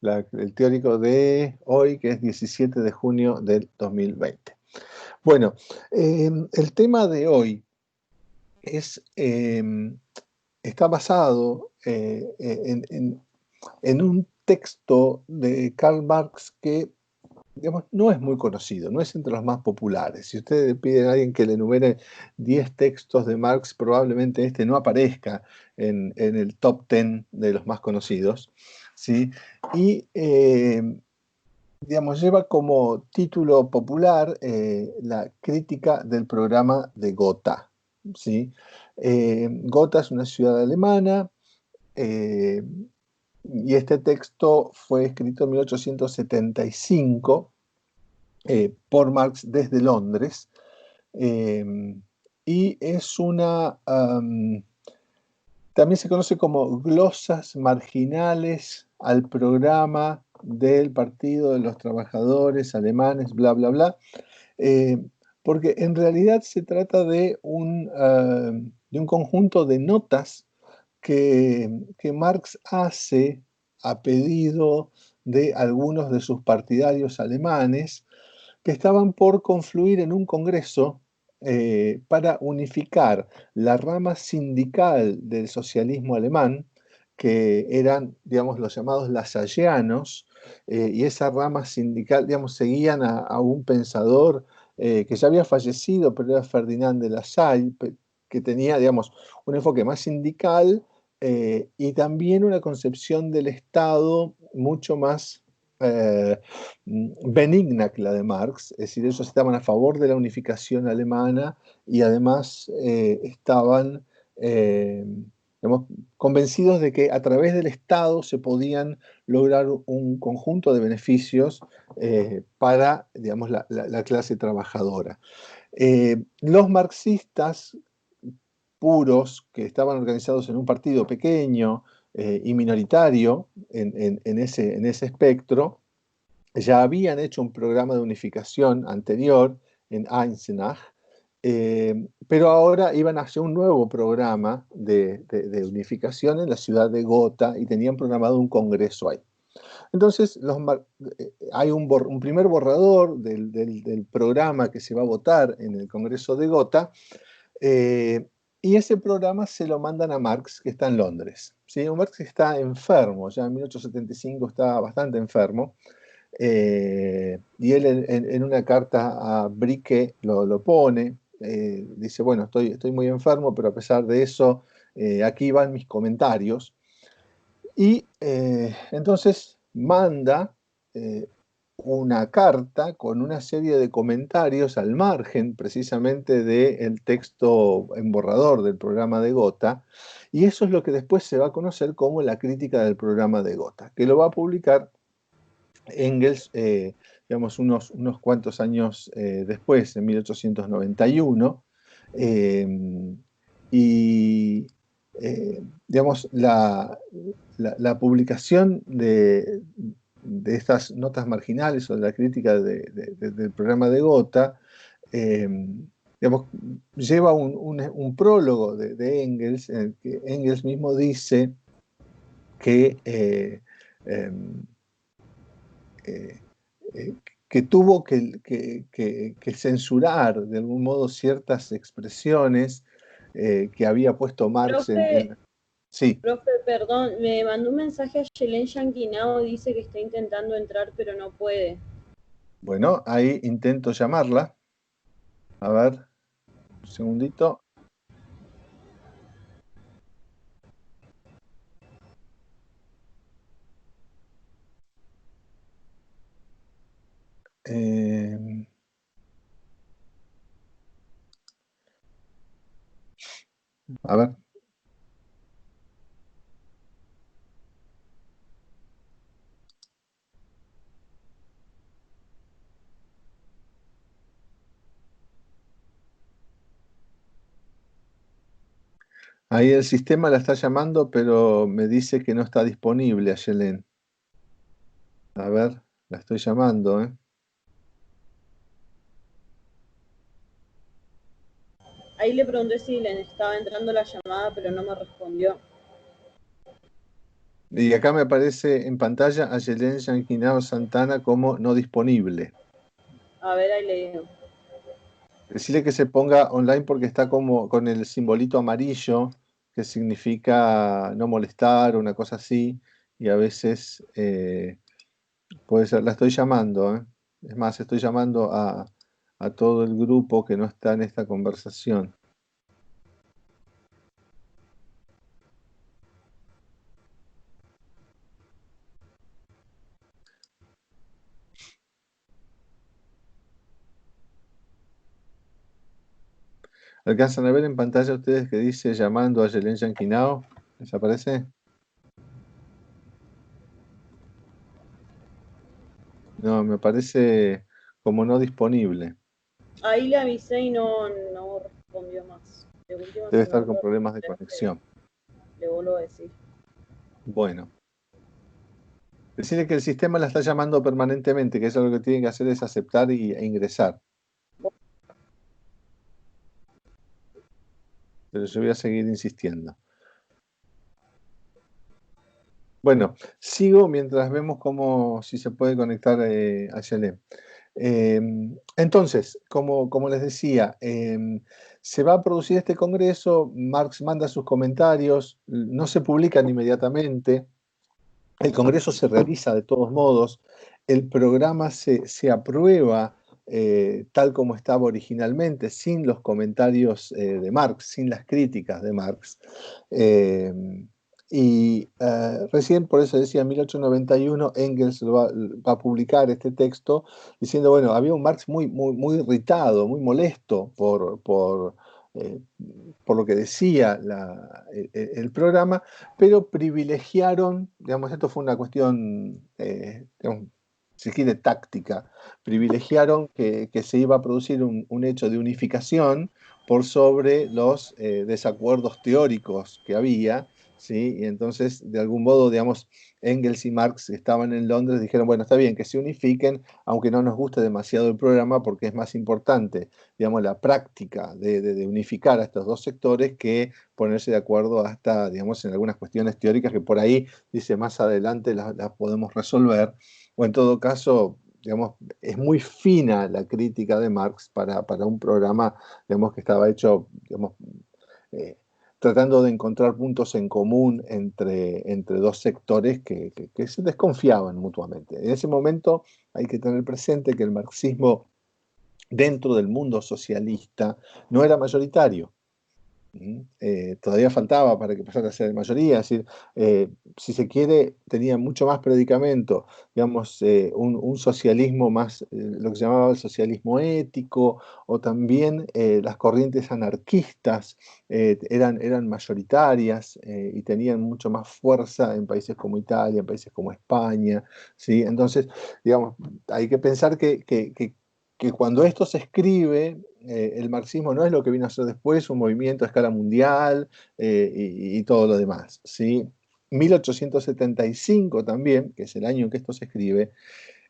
el teórico de hoy, que es 17 de junio del 2020. Bueno, el tema de hoy está basado en un texto de Karl Marx que, digamos, no es muy conocido, no es entre los más populares. Si ustedes le piden a alguien que le enumere 10 textos de Marx, probablemente este no aparezca en el top 10 de los más conocidos, ¿sí? Y, digamos, lleva como título popular la crítica del programa de Gotha, ¿sí? Gotha es una ciudad alemana, eh, y este texto fue escrito en 1875 por Marx desde Londres, y es también se conoce como glosas marginales al programa del Partido de los Trabajadores Alemanes, bla, bla, bla, eh, porque en realidad se trata de un conjunto de notas que Marx hace a pedido de algunos de sus partidarios alemanes que estaban por confluir en un congreso para unificar la rama sindical del socialismo alemán, que eran, digamos, los llamados lasallianos, y esa rama sindical, digamos, seguían a un pensador que ya había fallecido, pero era Ferdinand de Lassalle, que tenía, digamos, un enfoque más sindical, y también una concepción del Estado mucho más benigna que la de Marx, es decir, ellos estaban a favor de la unificación alemana y además estaban, digamos, convencidos de que a través del Estado se podían lograr un conjunto de beneficios para, digamos, la clase trabajadora. Los marxistas puros, que estaban organizados en un partido pequeño y minoritario en ese espectro, ya habían hecho un programa de unificación anterior en Eisenach, pero ahora iban a hacer un nuevo programa de unificación en la ciudad de Gotha y tenían programado un congreso ahí. Entonces, hay un primer borrador del programa que se va a votar en el congreso de Gotha, eh, y ese programa se lo mandan a Marx, que está en Londres, ¿sí? Marx está enfermo, ya en 1875 está bastante enfermo, y él en una carta a Brique lo pone, dice, bueno, estoy muy enfermo, pero a pesar de eso, aquí van mis comentarios. Y entonces manda eh, una carta con una serie de comentarios al margen precisamente del texto en borrador del programa de Gotha, y eso es lo que después se va a conocer como la crítica del programa de Gotha, que lo va a publicar Engels, digamos, unos cuantos años después, en 1891, eh, y digamos, la publicación de estas notas marginales o de la crítica del programa de Gotha, eh, digamos, lleva un prólogo de Engels, en el que Engels mismo dice que eh, eh, que tuvo que censurar de algún modo ciertas expresiones que había puesto Marx Profe, Sí, profe, perdón, me mandó un mensaje a Yelen Yanquinao, dice que está intentando entrar pero no puede. bueno, ahí intento llamarla. A ver, un segundito. Eh, a ver, ahí el sistema la está llamando, pero me dice que no está disponible a Yelén. A ver, la estoy llamando, ¿eh? Ahí le pregunté si le estaba entrando la llamada, pero no me respondió. Y acá me aparece en pantalla a Yelén Yanquinao Santana como no disponible. A ver, ahí le digo. Decirle que se ponga online porque está como con el simbolito amarillo, que significa no molestar o una cosa así, y a veces puede ser, la estoy llamando, ¿eh? Es más, estoy llamando a todo el grupo que no está en esta conversación. ¿Alcanzan a ver en pantalla ustedes que dice llamando a Yelén Yanquinao? ¿Les aparece? No, me aparece como no disponible. Ahí le avisé y no respondió más. De última, Debe si no estar con lo problemas de responde, conexión. le vuelvo a decir. Bueno, decirle que el sistema la está llamando permanentemente, que eso lo que tiene que hacer es aceptar e ingresar. Pero yo voy a seguir insistiendo. Bueno, sigo mientras vemos cómo, si se puede conectar a Yelén. Entonces, como les decía, se va a producir este congreso, Marx manda sus comentarios, no se publican inmediatamente, el congreso se realiza de todos modos, el programa se aprueba tal como estaba originalmente, sin los comentarios de Marx, sin las críticas de Marx. Eh, recién, por eso decía, en 1891 Engels va a publicar este texto diciendo, bueno, había un Marx muy irritado, muy molesto eh, por lo que decía el programa, pero privilegiaron, digamos, esto fue una cuestión, digamos, si quiere, táctica, privilegiaron que se iba a producir un hecho de unificación por sobre los desacuerdos teóricos que había, ¿sí? Y entonces, de algún modo, digamos, Engels y Marx estaban en Londres, dijeron, bueno, está bien que se unifiquen, aunque no nos guste demasiado el programa, porque es más importante, digamos, la práctica de unificar a estos dos sectores que ponerse de acuerdo hasta, digamos, en algunas cuestiones teóricas que por ahí, dice, más adelante las podemos resolver, o en todo caso, digamos, es muy fina la crítica de Marx para un programa, digamos, que estaba hecho, digamos, eh, tratando de encontrar puntos en común entre dos sectores que se desconfiaban mutuamente. En ese momento hay que tener presente que el marxismo dentro del mundo socialista no era mayoritario. Todavía faltaba para que pasara a ser mayoría, es decir, si se quiere, tenía mucho más predicamento, digamos, un socialismo más, lo que se llamaba el socialismo ético, o también las corrientes anarquistas eran mayoritarias y tenían mucho más fuerza en países como Italia, en países como España, ¿sí? Entonces, digamos, hay que pensar que cuando esto se escribe, el marxismo no es lo que vino a ser después, un movimiento a escala mundial y todo lo demás, ¿sí? 1875 también, que es el año en que esto se escribe,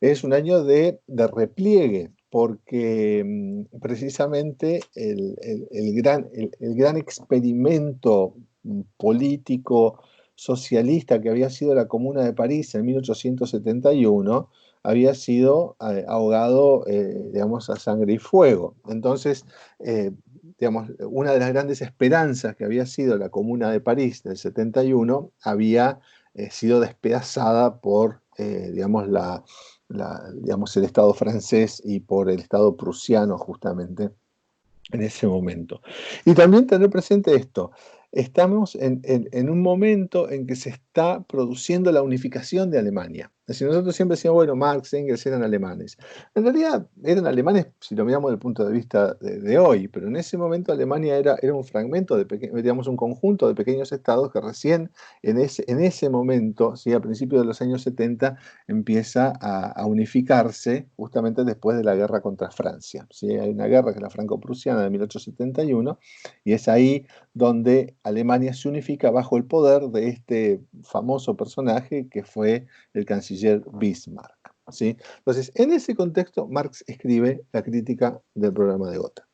es un año de repliegue, porque precisamente el gran experimento político socialista que había sido la Comuna de París en 1871 había sido ahogado, digamos, a sangre y fuego. Entonces, digamos, una de las grandes esperanzas que había sido la Comuna de París del 71 había sido despedazada por, digamos, digamos, el Estado francés y por el Estado prusiano justamente en ese momento. Y también tener presente esto, estamos en un momento en que se está produciendo la unificación de Alemania. Es decir, nosotros siempre decimos, bueno, Marx, Engels eran alemanes. En realidad eran alemanes si lo miramos desde el punto de vista de hoy, pero en ese momento Alemania era un fragmento, digamos, un conjunto de pequeños estados que recién en ese momento, ¿sí? A principios de los años 70, empieza a unificarse justamente después de la guerra contra Francia, ¿sí? Hay una guerra que es la franco-prusiana de 1871 y es ahí donde Alemania se unifica bajo el poder de este famoso personaje que fue el canciller Bismarck, ¿sí? Entonces, en ese contexto, Marx escribe la crítica del programa de Gotha.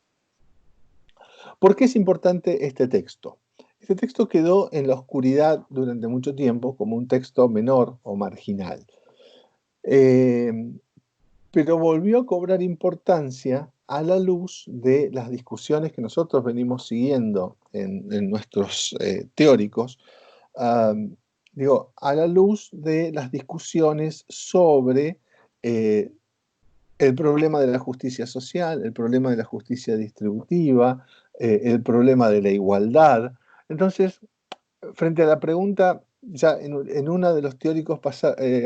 ¿Por qué es importante este texto? Este texto quedó en la oscuridad durante mucho tiempo como un texto menor o marginal. Eh, pero volvió a cobrar importancia a la luz de las discusiones que nosotros venimos siguiendo en nuestros teóricos, um, digo, a la luz de las discusiones sobre eh, el problema de la justicia social, el problema de la justicia distributiva, el problema de la igualdad. Entonces, frente a la pregunta, ya en uno de los teóricos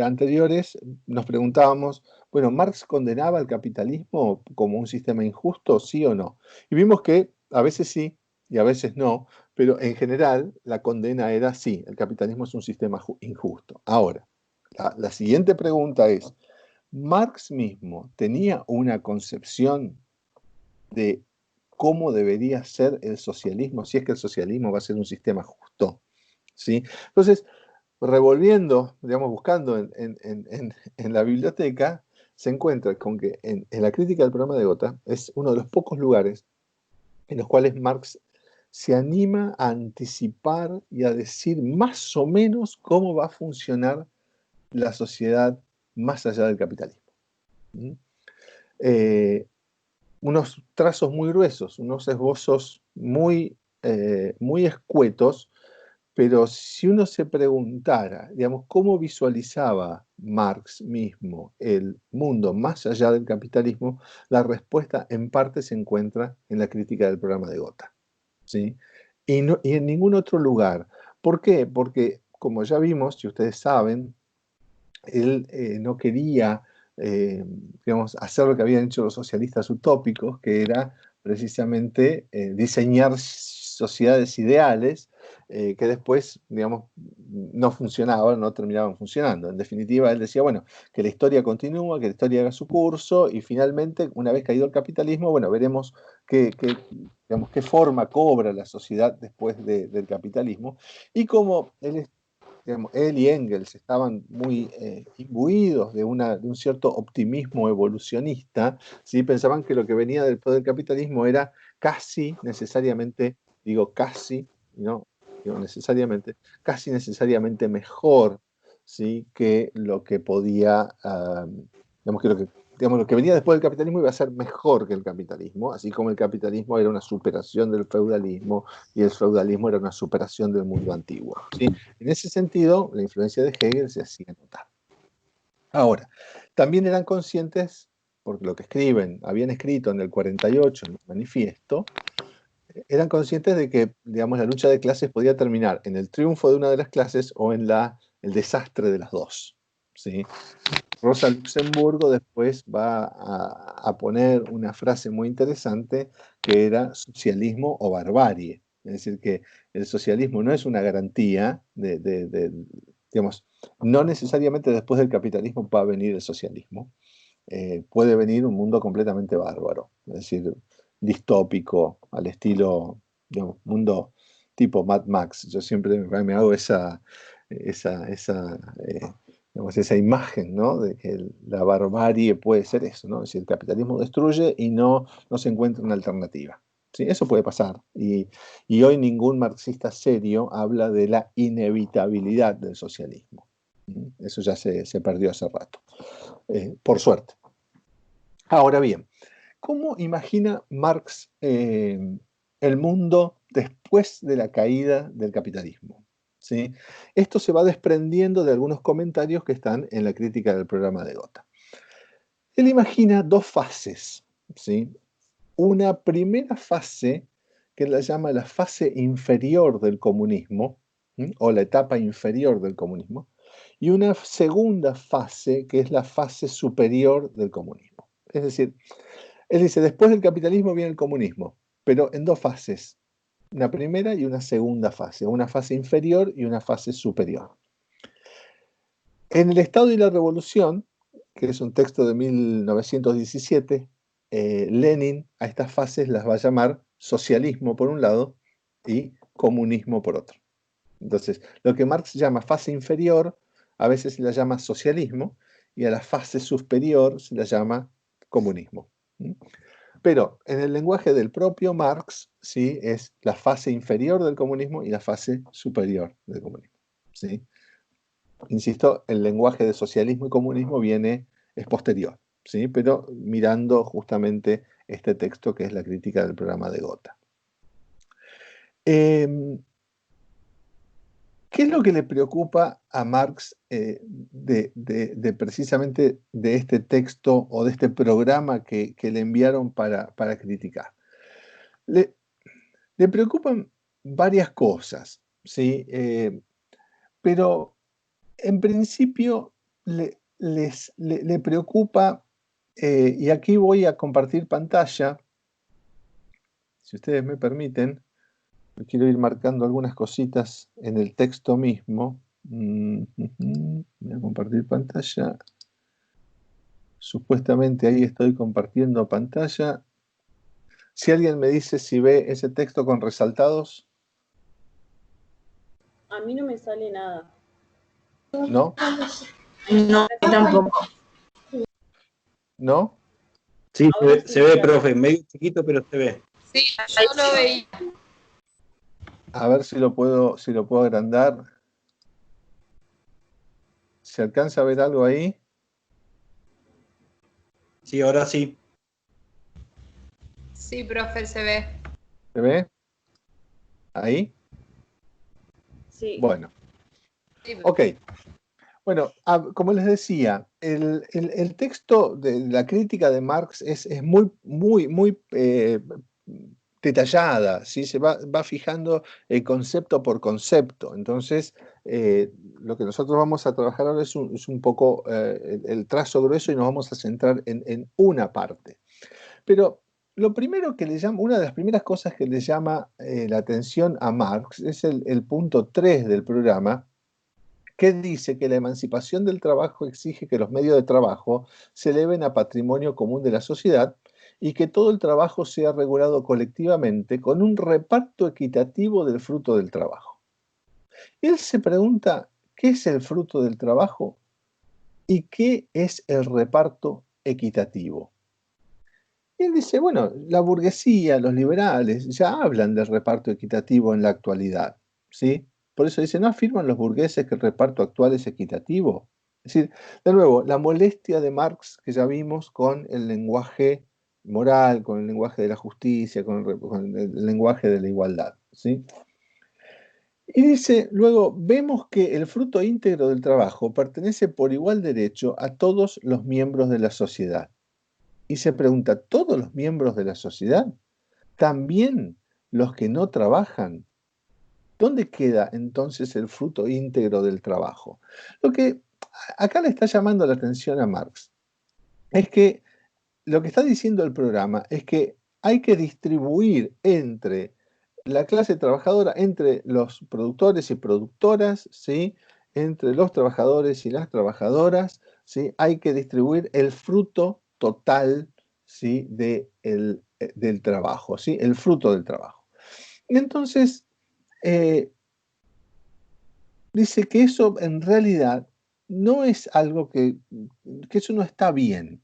anteriores nos preguntábamos, bueno, ¿Marx condenaba el capitalismo como un sistema injusto, sí o no? Y vimos que a veces sí y a veces no, pero en general la condena era sí, el capitalismo es un sistema injusto. Ahora, la siguiente pregunta es, ¿Marx mismo tenía una concepción de cómo debería ser el socialismo, si es que el socialismo va a ser un sistema justo? ¿Sí? Entonces, revolviendo, digamos, buscando en la biblioteca, se encuentra con que en la crítica del programa de Gotha es uno de los pocos lugares en los cuales Marx se anima a anticipar y a decir más o menos cómo va a funcionar la sociedad más allá del capitalismo. ¿Mm? Unos trazos muy gruesos, unos esbozos muy escuetos, pero si uno se preguntara, digamos, cómo visualizaba Marx mismo el mundo más allá del capitalismo, la respuesta en parte se encuentra en la crítica del programa de Gotha, ¿sí? Y en ningún otro lugar. ¿Por qué? Porque, como ya vimos, si ustedes saben, él no quería, digamos, hacer lo que habían hecho los socialistas utópicos, que era precisamente diseñar sociedades ideales que después, digamos, no funcionaban, no terminaban funcionando. En definitiva, él decía, bueno, que la historia continúa, que la historia haga su curso y finalmente, una vez caído el capitalismo, bueno, veremos digamos, qué forma cobra la sociedad después del capitalismo. Y como digamos, él y Engels estaban muy imbuidos de un cierto optimismo evolucionista, ¿sí? Pensaban que lo que venía después del capitalismo era casi necesariamente, digo casi, no digo necesariamente, casi necesariamente mejor, ¿sí? Que lo que podía, digamos, lo que venía después del capitalismo iba a ser mejor que el capitalismo, así como el capitalismo era una superación del feudalismo y el feudalismo era una superación del mundo antiguo, ¿sí? En ese sentido, la influencia de Hegel se hacía notar. Ahora, también eran conscientes, porque lo que habían escrito en el 48, en el manifiesto, eran conscientes de que, digamos, la lucha de clases podía terminar en el triunfo de una de las clases o en el desastre de las dos, ¿sí? Rosa Luxemburgo después va a poner una frase muy interesante que era socialismo o barbarie. Es decir, que el socialismo no es una garantía digamos, no necesariamente después del capitalismo va a venir el socialismo. Puede venir un mundo completamente bárbaro, es decir, distópico, al estilo, digamos, mundo tipo Mad Max. Yo siempre me hago esa digamos, esa imagen, ¿no? De que la barbarie puede ser eso, ¿no? Es decir, el capitalismo destruye y no se encuentra una alternativa. ¿Sí? Eso puede pasar. Y hoy ningún marxista serio habla de la inevitabilidad del socialismo. Eso ya se perdió hace rato, por suerte. Ahora bien, ¿cómo imagina Marx el mundo después de la caída del capitalismo? ¿Sí? Esto se va desprendiendo de algunos comentarios que están en la crítica del programa de Gotha. Él imagina dos fases, ¿sí? Una primera fase que él la llama la fase inferior del comunismo, ¿sí? O la etapa inferior del comunismo, y una segunda fase que es la fase superior del comunismo. Es decir, él dice, después del capitalismo viene el comunismo, pero en dos fases, una primera y una segunda fase, una fase inferior y una fase superior. En El Estado y la Revolución, que es un texto de 1917, Lenin a estas fases las va a llamar socialismo por un lado y comunismo por otro. Entonces, lo que Marx llama fase inferior, a veces se la llama socialismo, y a la fase superior se la llama comunismo. Pero en el lenguaje del propio Marx, ¿sí? Es la fase inferior del comunismo y la fase superior del comunismo, ¿sí? Insisto, el lenguaje de socialismo y comunismo es posterior, ¿sí? Pero mirando justamente este texto que es la crítica del programa de Gotha. ¿Qué es lo que le preocupa a Marx precisamente de este texto o de este programa que le enviaron para criticar? Le preocupan varias cosas, ¿sí? Pero en principio le preocupa, y aquí voy a compartir pantalla, si ustedes me permiten. Quiero ir marcando algunas cositas en el texto mismo. Voy a compartir pantalla. Supuestamente ahí estoy compartiendo pantalla. Si alguien me dice si ve ese texto con resaltados. A mí no me sale nada. ¿No? No, tampoco. ¿No? Sí, Ahora se ve, sí. profe, medio chiquito, pero se ve. Sí, yo lo veía. A ver si lo puedo agrandar. ¿Se alcanza a ver algo ahí? Sí, ahora sí. Sí, profe, se ve. ¿Se ve? ¿Ahí? Sí. Bueno. Sí, Ok. Bueno, como les decía, el texto de la crítica de Marx es muy, muy, muy detallada, ¿sí? Se va fijando concepto por concepto. Entonces, lo que nosotros vamos a trabajar ahora es un poco el trazo grueso y nos vamos a centrar en una parte. Pero lo primero que le llama, una de las primeras cosas que le llama la atención a Marx es el punto 3 del programa, que dice que la emancipación del trabajo exige que los medios de trabajo se eleven a patrimonio común de la sociedad y que todo el trabajo sea regulado colectivamente con un reparto equitativo del fruto del trabajo. Él se pregunta, ¿qué es el fruto del trabajo y qué es el reparto equitativo? Y él dice, bueno, la burguesía, los liberales ya hablan del reparto equitativo en la actualidad, ¿sí? Por eso dice, ¿no afirman los burgueses que el reparto actual es equitativo? Es decir, de nuevo, la molestia de Marx que ya vimos con el lenguaje moral, con el lenguaje de la justicia, con el lenguaje de la igualdad, ¿sí? Y dice, luego, vemos que el fruto íntegro del trabajo pertenece por igual derecho a todos los miembros de la sociedad. Y se pregunta, ¿todos los miembros de la sociedad? ¿También los que no trabajan? ¿Dónde queda entonces el fruto íntegro del trabajo? Lo que acá le está llamando la atención a Marx es que lo que está diciendo el programa es que hay que distribuir entre la clase trabajadora, entre los productores y productoras, ¿sí? Entre los trabajadores y las trabajadoras, ¿sí? Hay que distribuir el fruto total, ¿sí? Del trabajo, ¿sí? El fruto del trabajo. Y entonces, dice que eso en realidad no es algo que eso no está bien.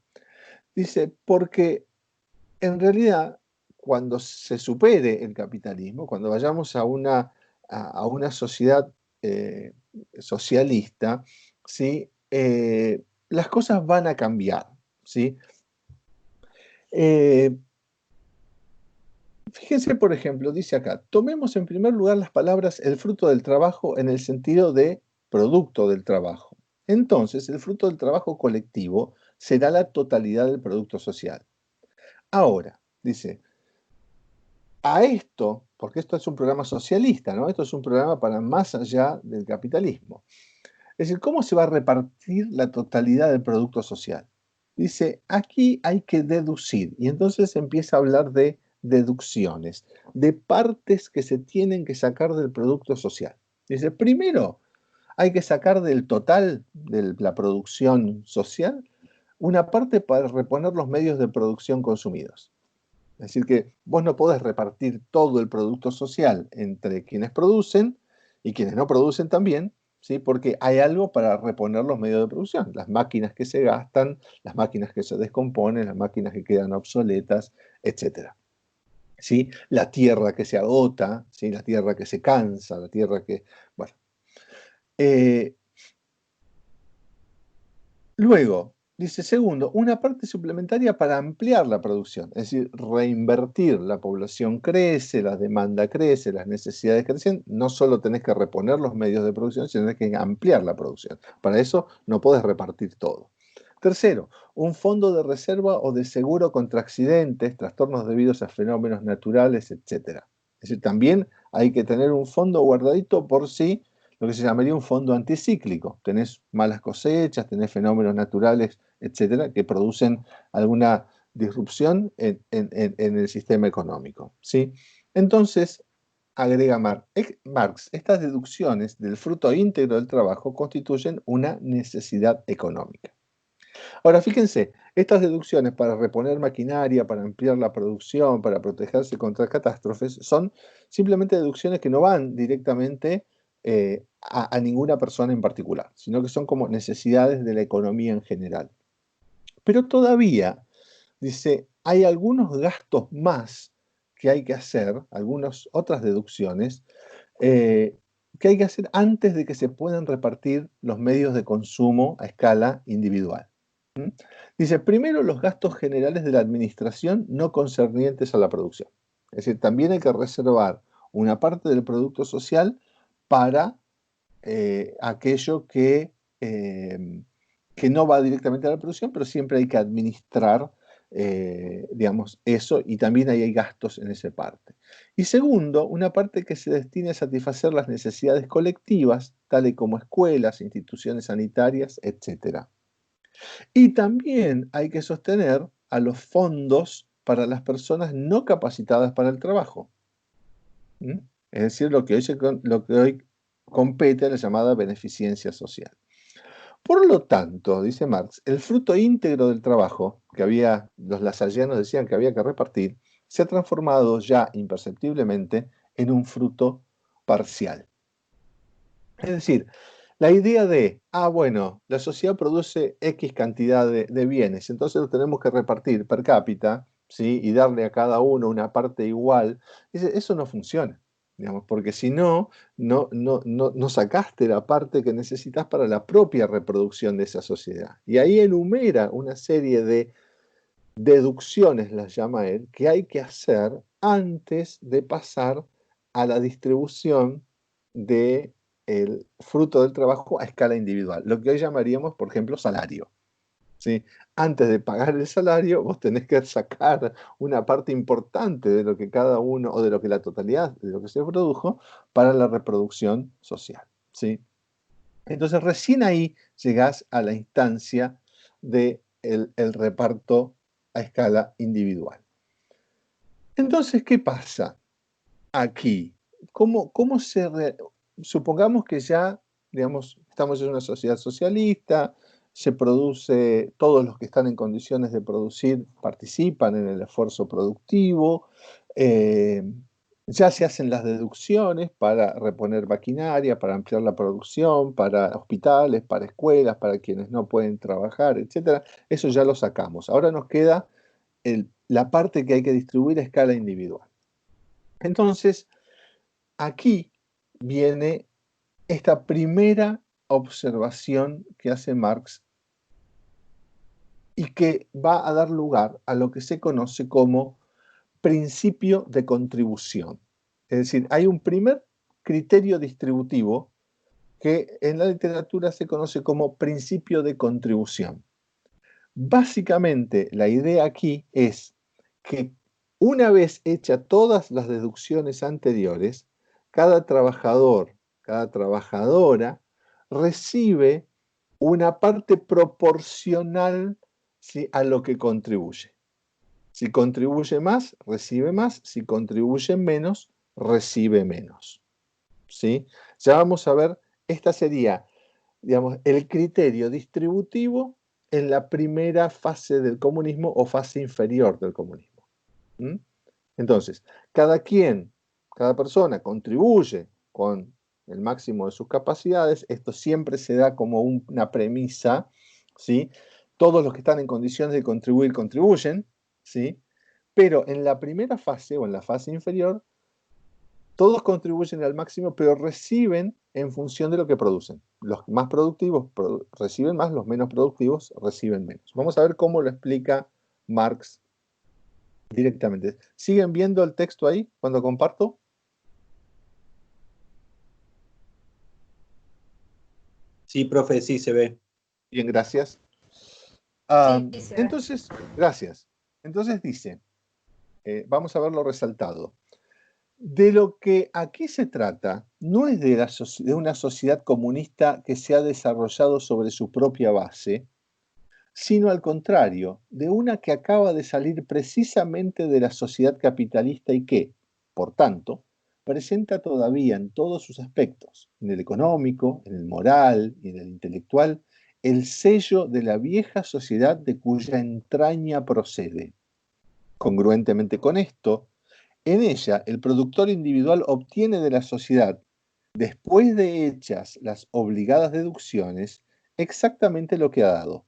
Dice, porque en realidad, cuando se supere el capitalismo, cuando vayamos a una sociedad socialista, ¿sí? Las cosas van a cambiar, ¿sí? Fíjense, por ejemplo, dice acá, tomemos en primer lugar las palabras el fruto del trabajo en el sentido de producto del trabajo. Entonces, el fruto del trabajo colectivo será la totalidad del producto social. Ahora, dice, a esto, porque esto es un programa socialista, ¿no? Esto es un programa para más allá del capitalismo. Es decir, ¿cómo se va a repartir la totalidad del producto social? Dice, aquí hay que deducir, y entonces empieza a hablar de deducciones, de partes que se tienen que sacar del producto social. Dice, primero, hay que sacar del total de la producción social una parte para reponer los medios de producción consumidos. Es decir, que vos no podés repartir todo el producto social entre quienes producen y quienes no producen también, ¿sí? Porque hay algo para reponer los medios de producción, las máquinas que se gastan, las máquinas que se descomponen, las máquinas que quedan obsoletas, etc. ¿Sí? La tierra que se agota, ¿sí? La tierra que se cansa, la tierra que... Bueno. Luego, dice, segundo, una parte suplementaria para ampliar la producción, es decir, reinvertir. La población crece, la demanda crece, las necesidades crecen. No solo tenés que reponer los medios de producción, sino que ampliar la producción. Para eso no podés repartir todo. Tercero, un fondo de reserva o de seguro contra accidentes, trastornos debidos a fenómenos naturales, etc. Es decir, también hay que tener un fondo guardadito por si lo que se llamaría un fondo anticíclico. Tenés malas cosechas, tenés fenómenos naturales, etcétera, que producen alguna disrupción en el sistema económico, ¿sí? Entonces, agrega Marx, estas deducciones del fruto íntegro del trabajo constituyen una necesidad económica. Ahora, fíjense, estas deducciones para reponer maquinaria, para ampliar la producción, para protegerse contra catástrofes, son simplemente deducciones que no van directamente a ninguna persona en particular, sino que son como necesidades de la economía en general. Pero todavía, dice, hay algunos gastos más que hay que hacer, algunas otras deducciones, que hay que hacer antes de que se puedan repartir los medios de consumo a escala individual. Dice, primero los gastos generales de la administración no concernientes a la producción. Es decir, también hay que reservar una parte del producto social para aquello que no va directamente a la producción, pero siempre hay que administrar, digamos, eso, y también ahí hay gastos en esa parte. Y segundo, una parte que se destine a satisfacer las necesidades colectivas, tales como escuelas, instituciones sanitarias, etc. Y también hay que sostener a los fondos para las personas no capacitadas para el trabajo. Es decir, lo que hoy compete a la llamada beneficencia social. Por lo tanto, dice Marx, el fruto íntegro del trabajo, que los lasallanos decían que había que repartir, se ha transformado ya imperceptiblemente en un fruto parcial. Es decir, la idea de, bueno, la sociedad produce X cantidad de bienes, entonces los tenemos que repartir per cápita, ¿sí? Y darle a cada uno una parte igual, eso no funciona, digamos, porque si no sacaste la parte que necesitas para la propia reproducción de esa sociedad. Y ahí enumera una serie de deducciones, las llama él, que hay que hacer antes de pasar a la distribución del fruto del trabajo a escala individual, lo que hoy llamaríamos, por ejemplo, salario. ¿Sí? Antes de pagar el salario, vos tenés que sacar una parte importante de lo que cada uno, o de lo que la totalidad de lo que se produjo, para la reproducción social. ¿Sí? Entonces, recién ahí llegás a la instancia del reparto a escala individual. Entonces, ¿qué pasa aquí? Supongamos que ya, digamos, estamos en una sociedad socialista, se produce, todos los que están en condiciones de producir participan en el esfuerzo productivo, ya se hacen las deducciones para reponer maquinaria, para ampliar la producción, para hospitales, para escuelas, para quienes no pueden trabajar, etc. Eso ya lo sacamos. Ahora nos queda la parte que hay que distribuir a escala individual. Entonces, aquí viene esta primera observación que hace Marx y que va a dar lugar a lo que se conoce como principio de contribución. Es decir, hay un primer criterio distributivo que en la literatura se conoce como principio de contribución. Básicamente, la idea aquí es que una vez hechas todas las deducciones anteriores, cada trabajador, cada trabajadora recibe una parte proporcional, ¿sí?, a lo que contribuye. Si contribuye más, recibe más. Si contribuye menos, recibe menos. ¿Sí? Ya vamos a ver, esta sería, digamos, el criterio distributivo en la primera fase del comunismo o fase inferior del comunismo. Entonces, cada persona contribuye con el máximo de sus capacidades. Esto siempre se da como una premisa, ¿sí? Todos los que están en condiciones de contribuir, contribuyen, ¿sí? Pero en la primera fase o en la fase inferior, todos contribuyen al máximo, pero reciben en función de lo que producen. Los más productivos reciben más, los menos productivos reciben menos. Vamos a ver cómo lo explica Marx directamente. ¿Siguen viendo el texto ahí cuando comparto? Sí, profe, sí se ve. Bien, gracias. Sí, se ve. Entonces, gracias. Entonces dice, vamos a verlo resaltado. De lo que aquí se trata no es de una sociedad comunista que se ha desarrollado sobre su propia base, sino al contrario, de una que acaba de salir precisamente de la sociedad capitalista y que, por tanto, presenta todavía en todos sus aspectos, en el económico, en el moral y en el intelectual, el sello de la vieja sociedad de cuya entraña procede. Congruentemente con esto, en ella el productor individual obtiene de la sociedad, después de hechas las obligadas deducciones, exactamente lo que ha dado.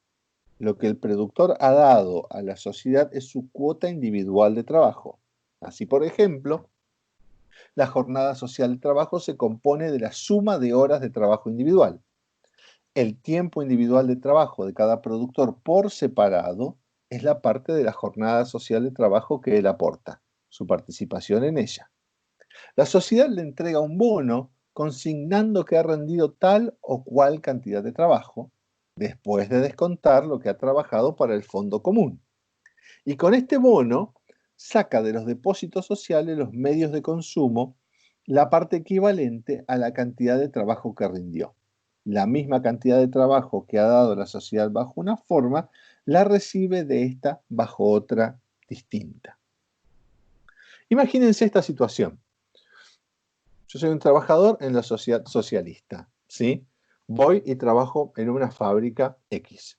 Lo que el productor ha dado a la sociedad es su cuota individual de trabajo. Así, por ejemplo, la jornada social de trabajo se compone de la suma de horas de trabajo individual. El tiempo individual de trabajo de cada productor por separado es la parte de la jornada social de trabajo que él aporta, su participación en ella. La sociedad le entrega un bono consignando que ha rendido tal o cual cantidad de trabajo, después de descontar lo que ha trabajado para el fondo común. Y con este bono saca de los depósitos sociales los medios de consumo, la parte equivalente a la cantidad de trabajo que rindió. La misma cantidad de trabajo que ha dado la sociedad bajo una forma, la recibe de esta bajo otra distinta. Imagínense esta situación. Yo soy un trabajador en la sociedad socialista, ¿sí? Voy y trabajo en una fábrica X.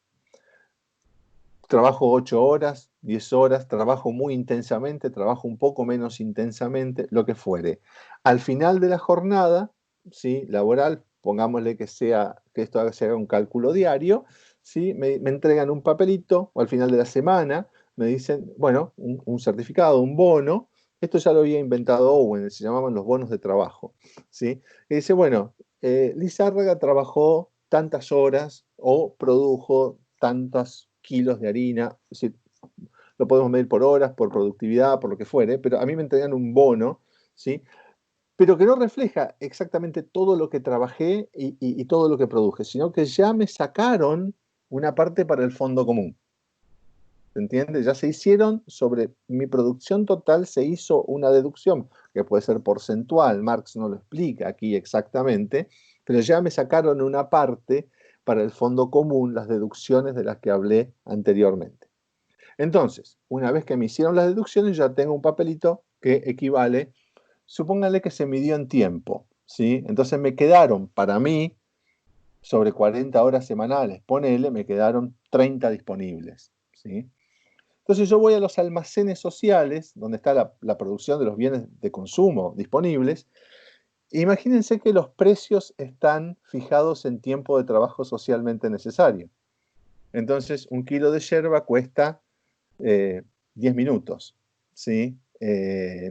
Trabajo 8 horas, 10 horas, trabajo muy intensamente, trabajo un poco menos intensamente, lo que fuere. Al final de la jornada, ¿sí? Laboral, pongámosle que esto se haga un cálculo diario, ¿sí? Me entregan un papelito, o al final de la semana, me dicen, bueno, un certificado, un bono. Esto ya lo había inventado Owen, se llamaban los bonos de trabajo, ¿sí? Y dice, bueno, Lizárraga trabajó tantas horas o produjo tantos kilos de harina, es decir, lo podemos medir por horas, por productividad, por lo que fuere, pero a mí me entregan un bono, ¿sí? Pero que no refleja exactamente todo lo que trabajé y todo lo que produje, sino que ya me sacaron una parte para el fondo común. ¿Se entiende? Ya se hicieron sobre mi producción total, se hizo una deducción que puede ser porcentual, Marx no lo explica aquí exactamente, pero ya me sacaron una parte para el fondo común, las deducciones de las que hablé anteriormente. Entonces, una vez que me hicieron las deducciones, ya tengo un papelito que equivale, supónganle que se midió en tiempo, ¿sí? Entonces me quedaron para mí, sobre 40 horas semanales, ponele, me quedaron 30 disponibles, ¿sí? Entonces yo voy a los almacenes sociales, donde está la producción de los bienes de consumo disponibles. Imagínense que los precios están fijados en tiempo de trabajo socialmente necesario. Entonces, un kilo de yerba cuesta 10 minutos, ¿sí?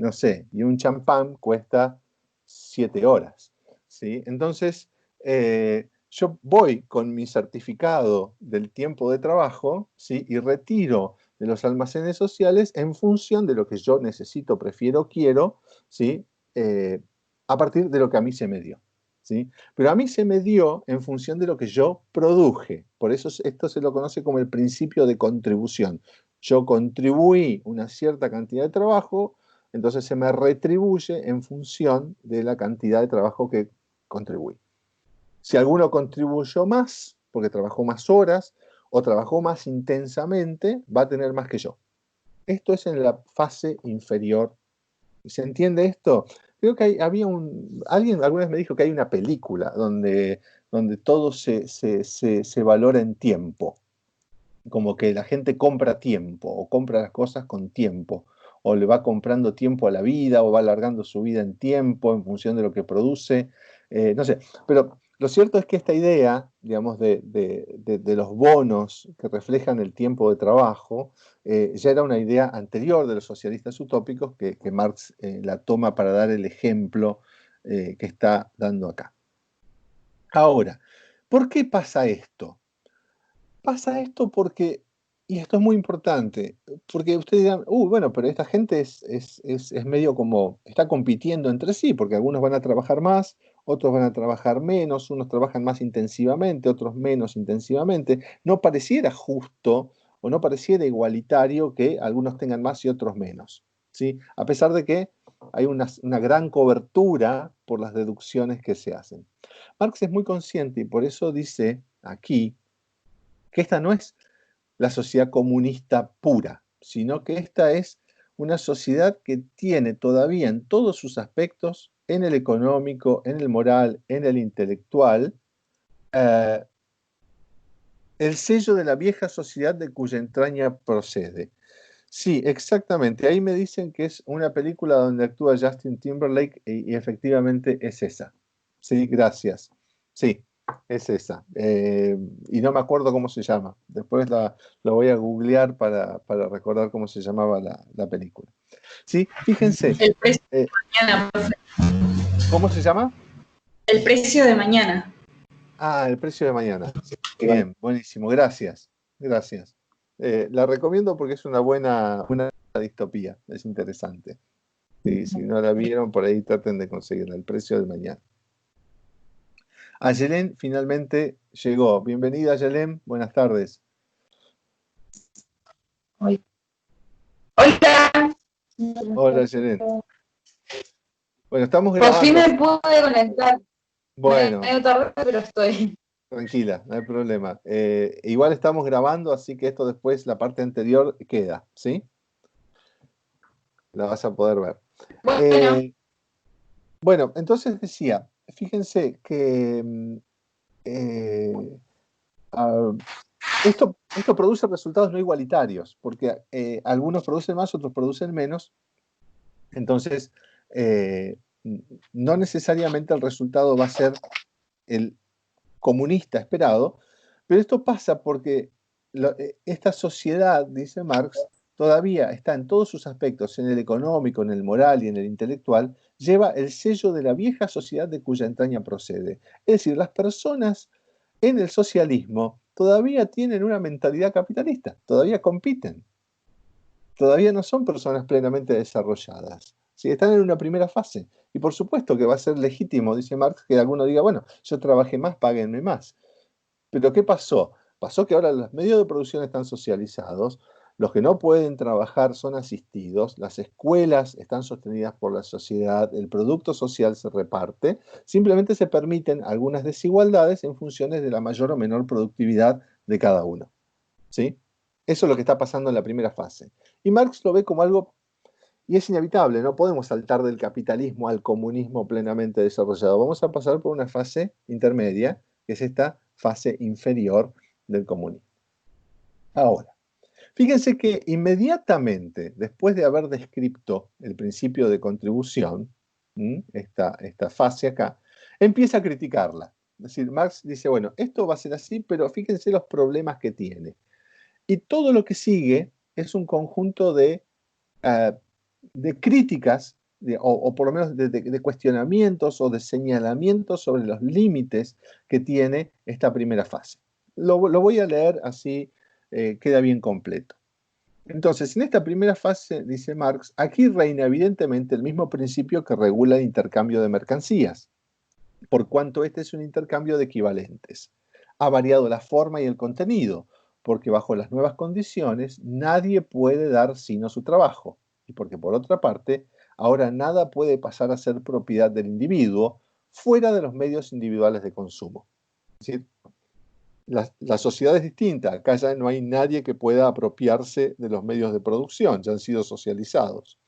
No sé, y un champán cuesta 7 horas, ¿sí? Entonces, yo voy con mi certificado del tiempo de trabajo, ¿sí? Y retiro de los almacenes sociales en función de lo que yo necesito, prefiero, quiero, ¿sí? A partir de lo que a mí se me dio, ¿sí? Pero a mí se me dio en función de lo que yo produje. Por eso esto se lo conoce como el principio de contribución. Yo contribuí una cierta cantidad de trabajo, entonces se me retribuye en función de la cantidad de trabajo que contribuí. Si alguno contribuyó más, porque trabajó más horas o trabajó más intensamente, va a tener más que yo. Esto es en la fase inferior. ¿Se entiende esto? Creo que alguien alguna vez me dijo que hay una película donde todo se valora en tiempo. Como que la gente compra tiempo o compra las cosas con tiempo o le va comprando tiempo a la vida o va alargando su vida en tiempo en función de lo que produce. No sé, pero lo cierto es que esta idea, digamos, de los bonos que reflejan el tiempo de trabajo, ya era una idea anterior de los socialistas utópicos que Marx la toma para dar el ejemplo que está dando acá. Ahora, ¿por qué pasa esto? Pasa esto porque, y esto es muy importante, porque ustedes dirán, bueno, pero esta gente es medio como, está compitiendo entre sí, porque algunos van a trabajar más, otros van a trabajar menos, unos trabajan más intensivamente, otros menos intensivamente. No pareciera justo o no pareciera igualitario que algunos tengan más y otros menos, ¿sí? A pesar de que hay una gran cobertura por las deducciones que se hacen. Marx es muy consciente y por eso dice aquí que esta no es la sociedad comunista pura, sino que esta es una sociedad que tiene todavía en todos sus aspectos, en el económico, en el moral, en el intelectual, eh, el sello de la vieja sociedad de cuya entraña procede. Sí, exactamente. Ahí me dicen que es una película donde actúa Justin Timberlake y efectivamente es esa. Sí, gracias. Sí, es esa. Y no me acuerdo cómo se llama. Después lo voy a googlear para recordar cómo se llamaba la película. Sí, fíjense. El precio de mañana, profe. ¿Cómo se llama? El precio de mañana. Ah, El precio de mañana. Bien, buenísimo. Gracias. Gracias. La recomiendo porque es una buena distopía. Es interesante. Sí, si no la vieron, por ahí traten de conseguirla. El precio de mañana. Ayelén finalmente llegó. Bienvenida, Ayelén. Buenas tardes. Hola. Hola, Ayelén. Bueno, estamos Por fin grabando. me pude conectar. Bueno, Medio tarde, pero estoy. tranquila, no hay problema. Igual estamos grabando, así que esto después, la parte anterior queda, ¿sí? La vas a poder ver. Bueno, Bueno, entonces decía, fíjense que ah, esto produce resultados no igualitarios, porque algunos producen más, otros producen menos. Entonces, no necesariamente el resultado va a ser el comunista esperado, pero esto pasa porque esta sociedad, dice Marx, todavía está en todos sus aspectos, en el económico, en el moral y en el intelectual, lleva el sello de la vieja sociedad de cuya entraña procede. Es decir, las personas en el socialismo todavía tienen una mentalidad capitalista, todavía compiten, todavía no son personas plenamente desarrolladas. ¿Sí? Están en una primera fase. Y por supuesto que va a ser legítimo, dice Marx, que alguno diga, bueno, yo trabajé más, páguenme más. Pero ¿qué pasó? Pasó que ahora los medios de producción están socializados, los que no pueden trabajar son asistidos, las escuelas están sostenidas por la sociedad, el producto social se reparte, simplemente se permiten algunas desigualdades en funciones de la mayor o menor productividad de cada uno. ¿Sí? Eso es lo que está pasando en la primera fase. Y Marx lo ve como algo, y es inevitable, no podemos saltar del capitalismo al comunismo plenamente desarrollado. Vamos a pasar por una fase intermedia, que es esta fase inferior del comunismo. Ahora, fíjense que inmediatamente después de haber descrito el principio de contribución, esta fase acá, empieza a criticarla. Es decir, Marx dice, bueno, esto va a ser así, pero fíjense los problemas que tiene. Y todo lo que sigue es un conjunto de críticas, o por lo menos de cuestionamientos o de señalamientos sobre los límites que tiene esta primera fase. Lo voy a leer así, queda bien completo. Entonces, en esta primera fase, dice Marx, aquí reina evidentemente el mismo principio que regula el intercambio de mercancías, por cuanto este es un intercambio de equivalentes. Ha variado la forma y el contenido, porque bajo las nuevas condiciones nadie puede dar sino su trabajo, y porque por otra parte, ahora nada puede pasar a ser propiedad del individuo fuera de los medios individuales de consumo. Es decir, la sociedad es distinta, acá ya no hay nadie que pueda apropiarse de los medios de producción, ya han sido socializados.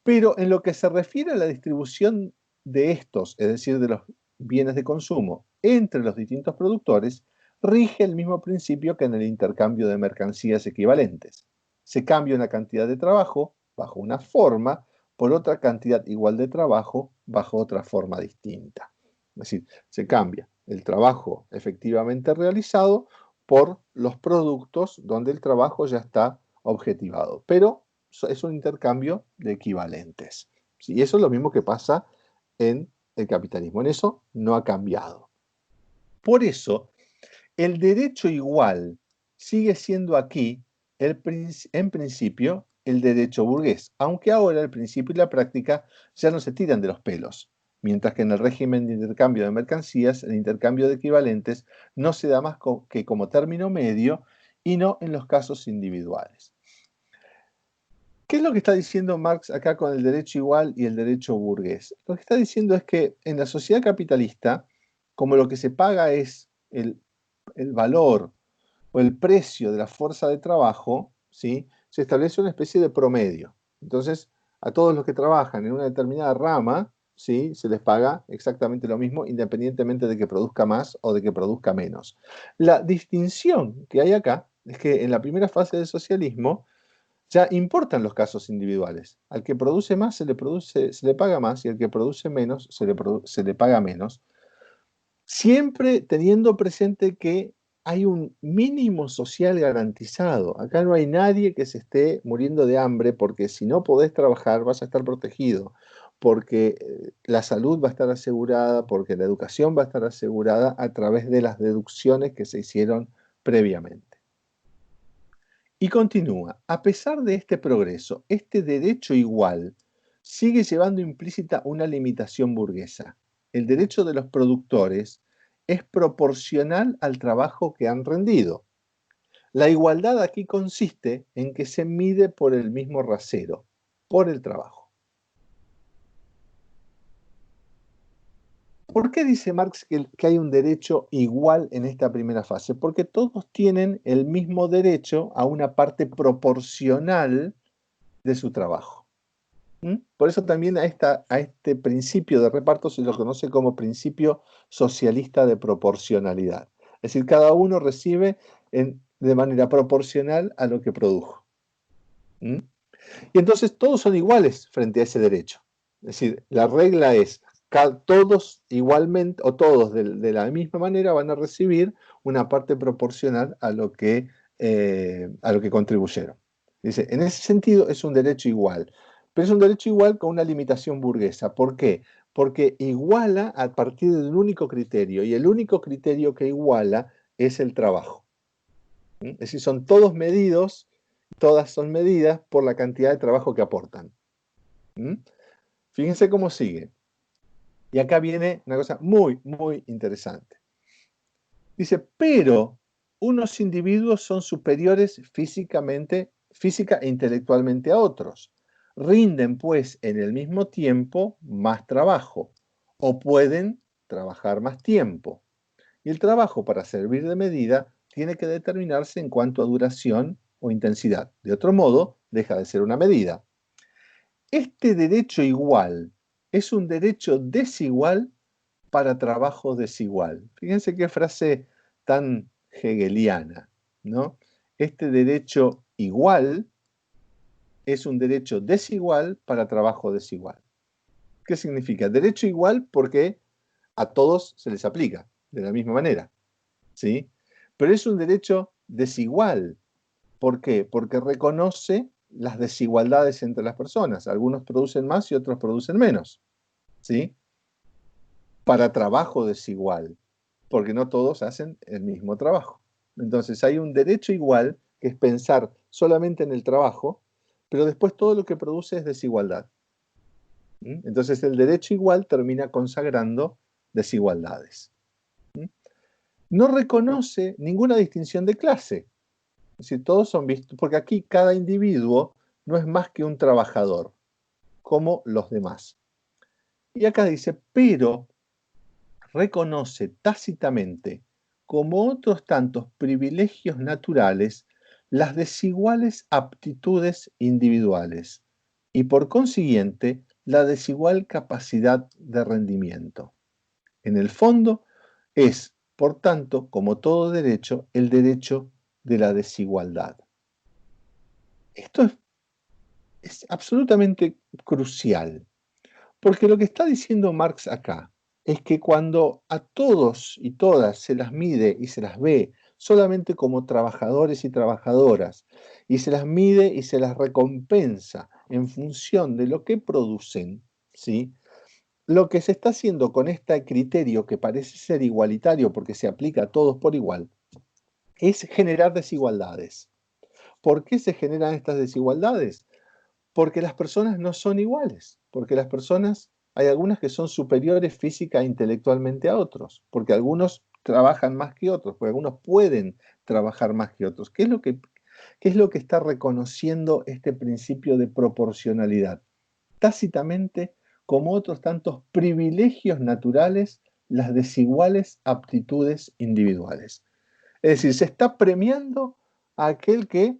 Pero en lo que se refiere a la distribución de estos, es decir, de los bienes de consumo, entre los distintos productores, rige el mismo principio que en el intercambio de mercancías equivalentes. Se cambia una cantidad de trabajo bajo una forma por otra cantidad igual de trabajo bajo otra forma distinta. Es decir, se cambia el trabajo efectivamente realizado por los productos donde el trabajo ya está objetivado. Pero es un intercambio de equivalentes. ¿Sí? Y eso es lo mismo que pasa en el capitalismo. En eso no ha cambiado. Por eso, el derecho igual sigue siendo aquí, en principio, el derecho burgués, aunque ahora el principio y la práctica ya no se tiran de los pelos, mientras que en el régimen de intercambio de mercancías, el intercambio de equivalentes no se da más que como término medio y no en los casos individuales. ¿Qué es lo que está diciendo Marx acá con el derecho igual y el derecho burgués? Lo que está diciendo es que en la sociedad capitalista, como lo que se paga es el valor o el precio de la fuerza de trabajo, ¿sí? Se establece una especie de promedio. Entonces, a todos los que trabajan en una determinada rama, ¿sí? Se les paga exactamente lo mismo, independientemente de que produzca más o de que produzca menos. La distinción que hay acá es que en la primera fase del socialismo ya importan los casos individuales. Al que produce más se le paga más, y al que produce menos se le paga menos, siempre teniendo presente que hay un mínimo social garantizado. Acá no hay nadie que se esté muriendo de hambre, porque si no podés trabajar vas a estar protegido, porque la salud va a estar asegurada, porque la educación va a estar asegurada a través de las deducciones que se hicieron previamente. Y continúa, a pesar de este progreso, este derecho igual sigue llevando implícita una limitación burguesa. El derecho de los productores es proporcional al trabajo que han rendido. La igualdad aquí consiste en que se mide por el mismo rasero, por el trabajo. ¿Por qué dice Marx que hay un derecho igual en esta primera fase? Porque todos tienen el mismo derecho a una parte proporcional de su trabajo. Por eso también a este principio de reparto se lo conoce como principio socialista de proporcionalidad. Es decir, cada uno recibe de manera proporcional a lo que produjo. Y entonces todos son iguales frente a ese derecho. Es decir, la regla es todos igualmente o todos de la misma manera van a recibir una parte proporcional a lo que contribuyeron. Dice, en ese sentido es un derecho igual, pero es un derecho igual con una limitación burguesa. ¿Por qué? Porque iguala a partir de un único criterio, y el único criterio que iguala es el trabajo. Es decir, son todos medidos, todas son medidas por la cantidad de trabajo que aportan. Fíjense cómo sigue. Y acá viene una cosa muy, muy interesante. Dice, pero unos individuos son superiores física e intelectualmente a otros. Rinden, pues, en el mismo tiempo más trabajo, o pueden trabajar más tiempo. Y el trabajo, para servir de medida, tiene que determinarse en cuanto a duración o intensidad. De otro modo, deja de ser una medida. Este derecho igual es un derecho desigual para trabajo desigual. Fíjense qué frase tan hegeliana, ¿no? Este derecho igual es un derecho desigual para trabajo desigual. ¿Qué significa? Derecho igual porque a todos se les aplica de la misma manera, ¿sí? Pero es un derecho desigual. ¿Por qué? Porque reconoce las desigualdades entre las personas. Algunos producen más y otros producen menos, ¿sí? Para trabajo desigual, porque no todos hacen el mismo trabajo. Entonces hay un derecho igual, que es pensar solamente en el trabajo, pero después todo lo que produce es desigualdad. Entonces el derecho igual termina consagrando desigualdades. No reconoce ninguna distinción de clase. Es decir, todos son vistos, porque aquí cada individuo no es más que un trabajador, como los demás. Y acá dice, pero reconoce tácitamente como otros tantos privilegios naturales las desiguales aptitudes individuales y por consiguiente la desigual capacidad de rendimiento. En el fondo es, por tanto, como todo derecho, el derecho de la desigualdad. Esto es absolutamente crucial, porque lo que está diciendo Marx acá es que cuando a todos y todas se las mide y se las ve solamente como trabajadores y trabajadoras, y se las mide y se las recompensa en función de lo que producen, ¿sí? Lo que se está haciendo con este criterio que parece ser igualitario porque se aplica a todos por igual, es generar desigualdades. ¿Por qué se generan estas desigualdades? Porque las personas no son iguales, porque las personas, hay algunas que son superiores física e intelectualmente a otros, porque algunos trabajan más que otros, porque algunos pueden trabajar más que otros. ¿Qué es lo que está reconociendo este principio de proporcionalidad? Tácitamente, como otros tantos privilegios naturales, las desiguales aptitudes individuales. Es decir, se está premiando a aquel que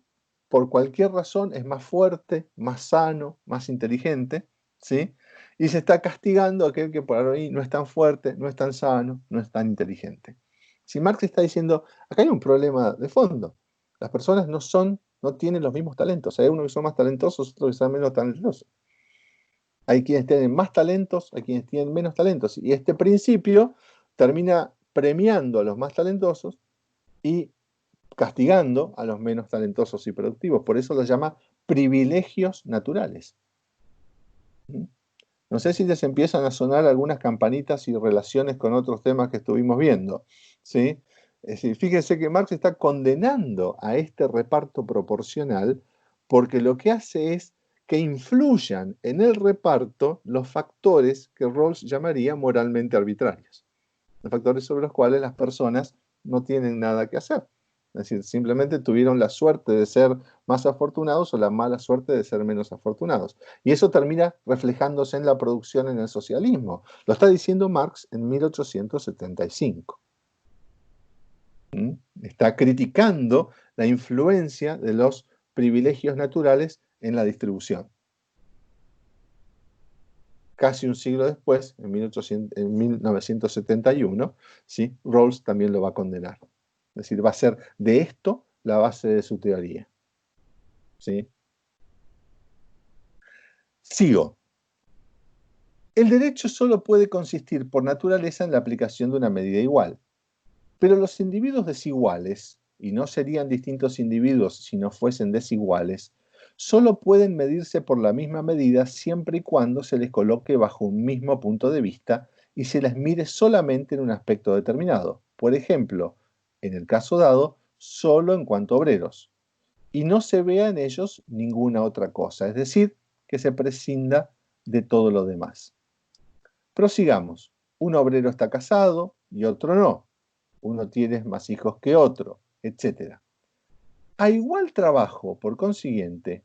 por cualquier razón es más fuerte, más sano, más inteligente, ¿sí? Y se está castigando a aquel que por ahí no es tan fuerte, no es tan sano, no es tan inteligente. Si Marx está diciendo, acá hay un problema de fondo. Las personas no tienen los mismos talentos. Hay unos que son más talentosos, otros que son menos talentosos. Hay quienes tienen más talentos, hay quienes tienen menos talentos. Y este principio termina premiando a los más talentosos y castigando a los menos talentosos y productivos. Por eso los llama privilegios naturales. No sé si les empiezan a sonar algunas campanitas y relaciones con otros temas que estuvimos viendo, ¿sí? Es decir, fíjense que Marx está condenando a este reparto proporcional porque lo que hace es que influyan en el reparto los factores que Rawls llamaría moralmente arbitrarios. Los factores sobre los cuales las personas no tienen nada que hacer. Es decir, simplemente tuvieron la suerte de ser más afortunados o la mala suerte de ser menos afortunados. Y eso termina reflejándose en la producción en el socialismo. Lo está diciendo Marx en 1875. Está criticando la influencia de los privilegios naturales en la distribución. Casi un siglo después, en 1971, ¿sí? Rawls también lo va a condenar. Es decir, va a ser de esto la base de su teoría. ¿Sí? Sigo. El derecho solo puede consistir por naturaleza en la aplicación de una medida igual. Pero los individuos desiguales, y no serían distintos individuos si no fuesen desiguales, solo pueden medirse por la misma medida siempre y cuando se les coloque bajo un mismo punto de vista y se les mire solamente en un aspecto determinado. Por ejemplo, en el caso dado, solo en cuanto a obreros. Y no se vea en ellos ninguna otra cosa, es decir, que se prescinda de todo lo demás. Prosigamos. Un obrero está casado y otro no. Uno tiene más hijos que otro, etc. A igual trabajo, por consiguiente,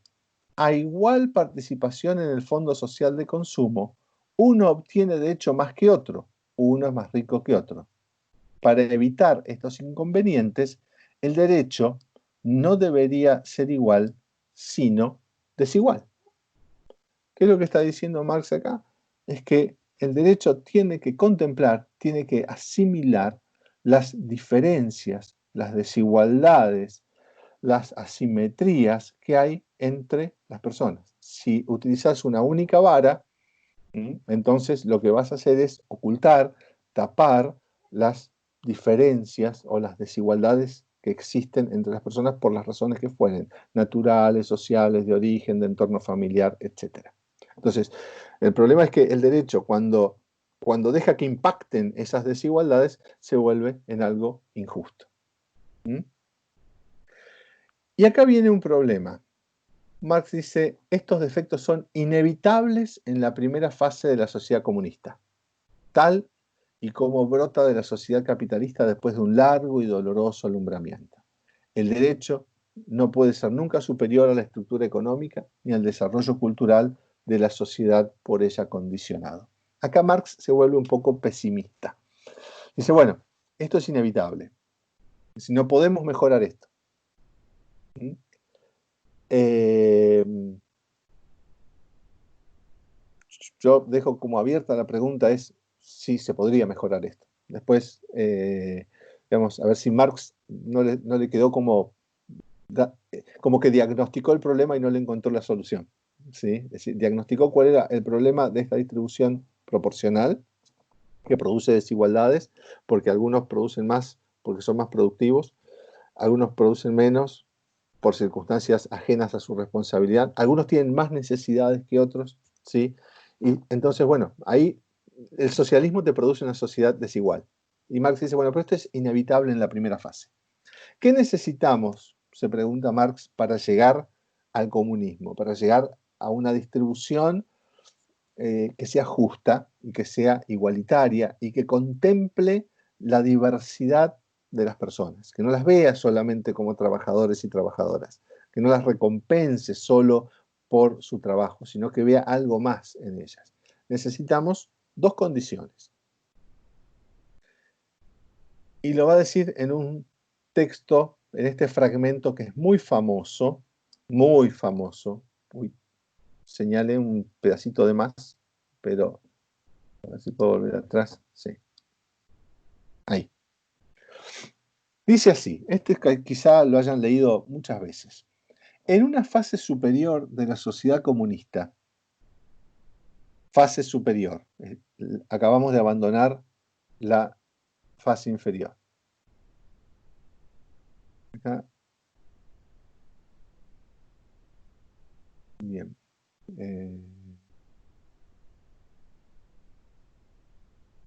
a igual participación en el Fondo Social de Consumo, uno obtiene de hecho más que otro, uno es más rico que otro. Para evitar estos inconvenientes, el derecho no debería ser igual, sino desigual. ¿Qué es lo que está diciendo Marx acá? Es que el derecho tiene que contemplar, tiene que asimilar las diferencias, las desigualdades, las asimetrías que hay entre las personas. Si utilizas una única vara, entonces lo que vas a hacer es ocultar, tapar las diferencias o las desigualdades que existen entre las personas por las razones que fueren, naturales, sociales, de origen, de entorno familiar, etc. Entonces, el problema es que el derecho, cuando deja que impacten esas desigualdades, se vuelve en algo injusto. Y acá viene un problema. Marx dice, estos defectos son inevitables en la primera fase de la sociedad comunista, tal y como brota de la sociedad capitalista después de un largo y doloroso alumbramiento. El derecho no puede ser nunca superior a la estructura económica ni al desarrollo cultural de la sociedad por ella condicionado. Acá Marx se vuelve un poco pesimista. Dice, bueno, esto es inevitable. Si no podemos mejorar esto. Yo dejo como abierta la pregunta es si se podría mejorar esto. Después, digamos, a ver si Marx no le quedó como que diagnosticó el problema y no le encontró la solución. ¿Sí? Es decir, diagnosticó cuál era el problema de esta distribución proporcional, que produce desigualdades, porque algunos producen más porque son más productivos, algunos producen menos por circunstancias ajenas a su responsabilidad, algunos tienen más necesidades que otros, ¿sí? Y entonces, bueno, ahí el socialismo te produce una sociedad desigual. Y Marx dice, bueno, pero esto es inevitable en la primera fase. ¿Qué necesitamos, se pregunta Marx, para llegar al comunismo, para llegar a una distribución que sea justa y que sea igualitaria y que contemple la diversidad de las personas, que no las vea solamente como trabajadores y trabajadoras, que no las recompense solo por su trabajo, sino que vea algo más en ellas? Necesitamos dos condiciones. Y lo va a decir en un texto, en este fragmento que es muy famoso, muy famoso. Uy, señalé un pedacito de más, pero a ver si puedo volver atrás. Sí. Ahí. Dice así, quizá lo hayan leído muchas veces. En una fase superior de la sociedad comunista, fase superior, acabamos de abandonar la fase inferior. Acá. Bien.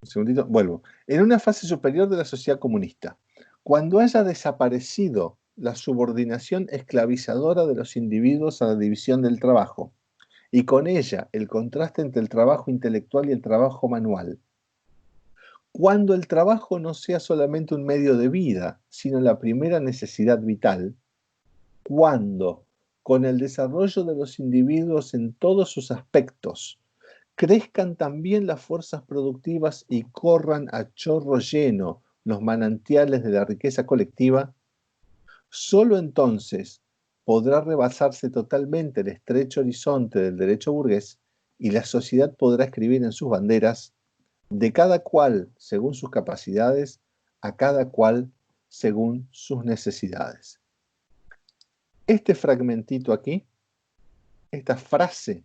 Un segundito, vuelvo. En una fase superior de la sociedad comunista, cuando haya desaparecido la subordinación esclavizadora de los individuos a la división del trabajo, y con ella el contraste entre el trabajo intelectual y el trabajo manual, cuando el trabajo no sea solamente un medio de vida, sino la primera necesidad vital, cuando, con el desarrollo de los individuos en todos sus aspectos, crezcan también las fuerzas productivas y corran a chorro lleno los manantiales de la riqueza colectiva, solo entonces podrá rebasarse totalmente el estrecho horizonte del derecho burgués y la sociedad podrá escribir en sus banderas, de cada cual según sus capacidades, a cada cual según sus necesidades. Este fragmentito aquí, esta frase,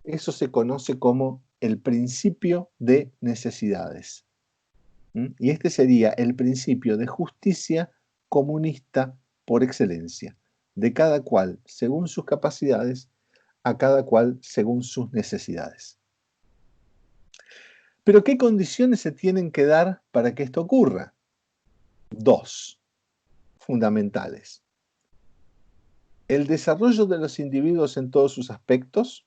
eso se conoce como el principio de necesidades. Y este sería el principio de justicia comunista por excelencia, de cada cual según sus capacidades, a cada cual según sus necesidades. Pero ¿qué condiciones se tienen que dar para que esto ocurra? Dos fundamentales. El desarrollo de los individuos en todos sus aspectos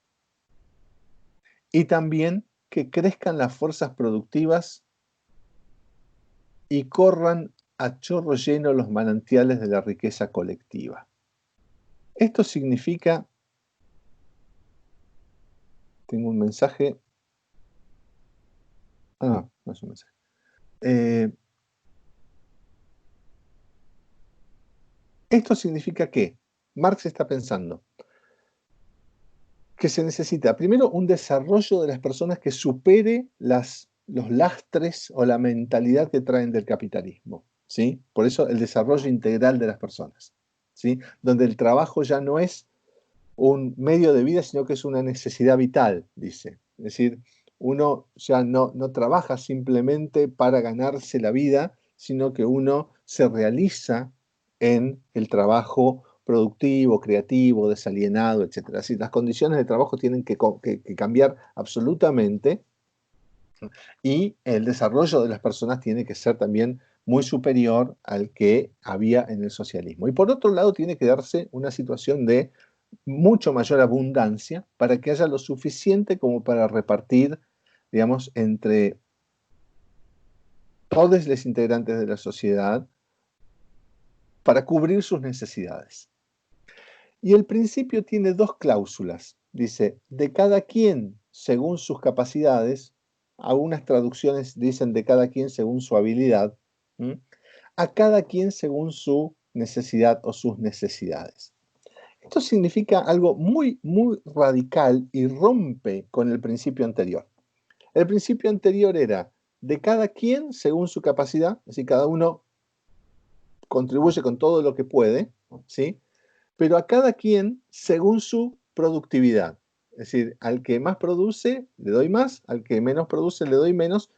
y también que crezcan las fuerzas productivas y corran a chorro lleno los manantiales de la riqueza colectiva. Esto significa, tengo un mensaje, no es un mensaje. Esto significa que Marx está pensando que se necesita primero un desarrollo de las personas que supere los lastres o la mentalidad que traen del capitalismo, ¿sí? Por eso el desarrollo integral de las personas, ¿sí? Donde el trabajo ya no es un medio de vida, sino que es una necesidad vital, dice. Es decir, uno ya no trabaja simplemente para ganarse la vida, sino que uno se realiza en el trabajo productivo, creativo, desalienado, etc. Así, las condiciones de trabajo tienen que cambiar absolutamente y el desarrollo de las personas tiene que ser también muy superior al que había en el socialismo. Y por otro lado, tiene que darse una situación de mucho mayor abundancia para que haya lo suficiente como para repartir, digamos, entre todos los integrantes de la sociedad para cubrir sus necesidades. Y el principio tiene dos cláusulas. Dice, de cada quien según sus capacidades, algunas traducciones dicen de cada quien según su habilidad, a cada quien según su necesidad o sus necesidades. Esto significa algo muy, muy radical y rompe con el principio anterior. El principio anterior era de cada quien según su capacidad, es decir, cada uno contribuye con todo lo que puede, ¿sí? Pero a cada quien según su productividad. Es decir, al que más produce le doy más, al que menos produce le doy menos,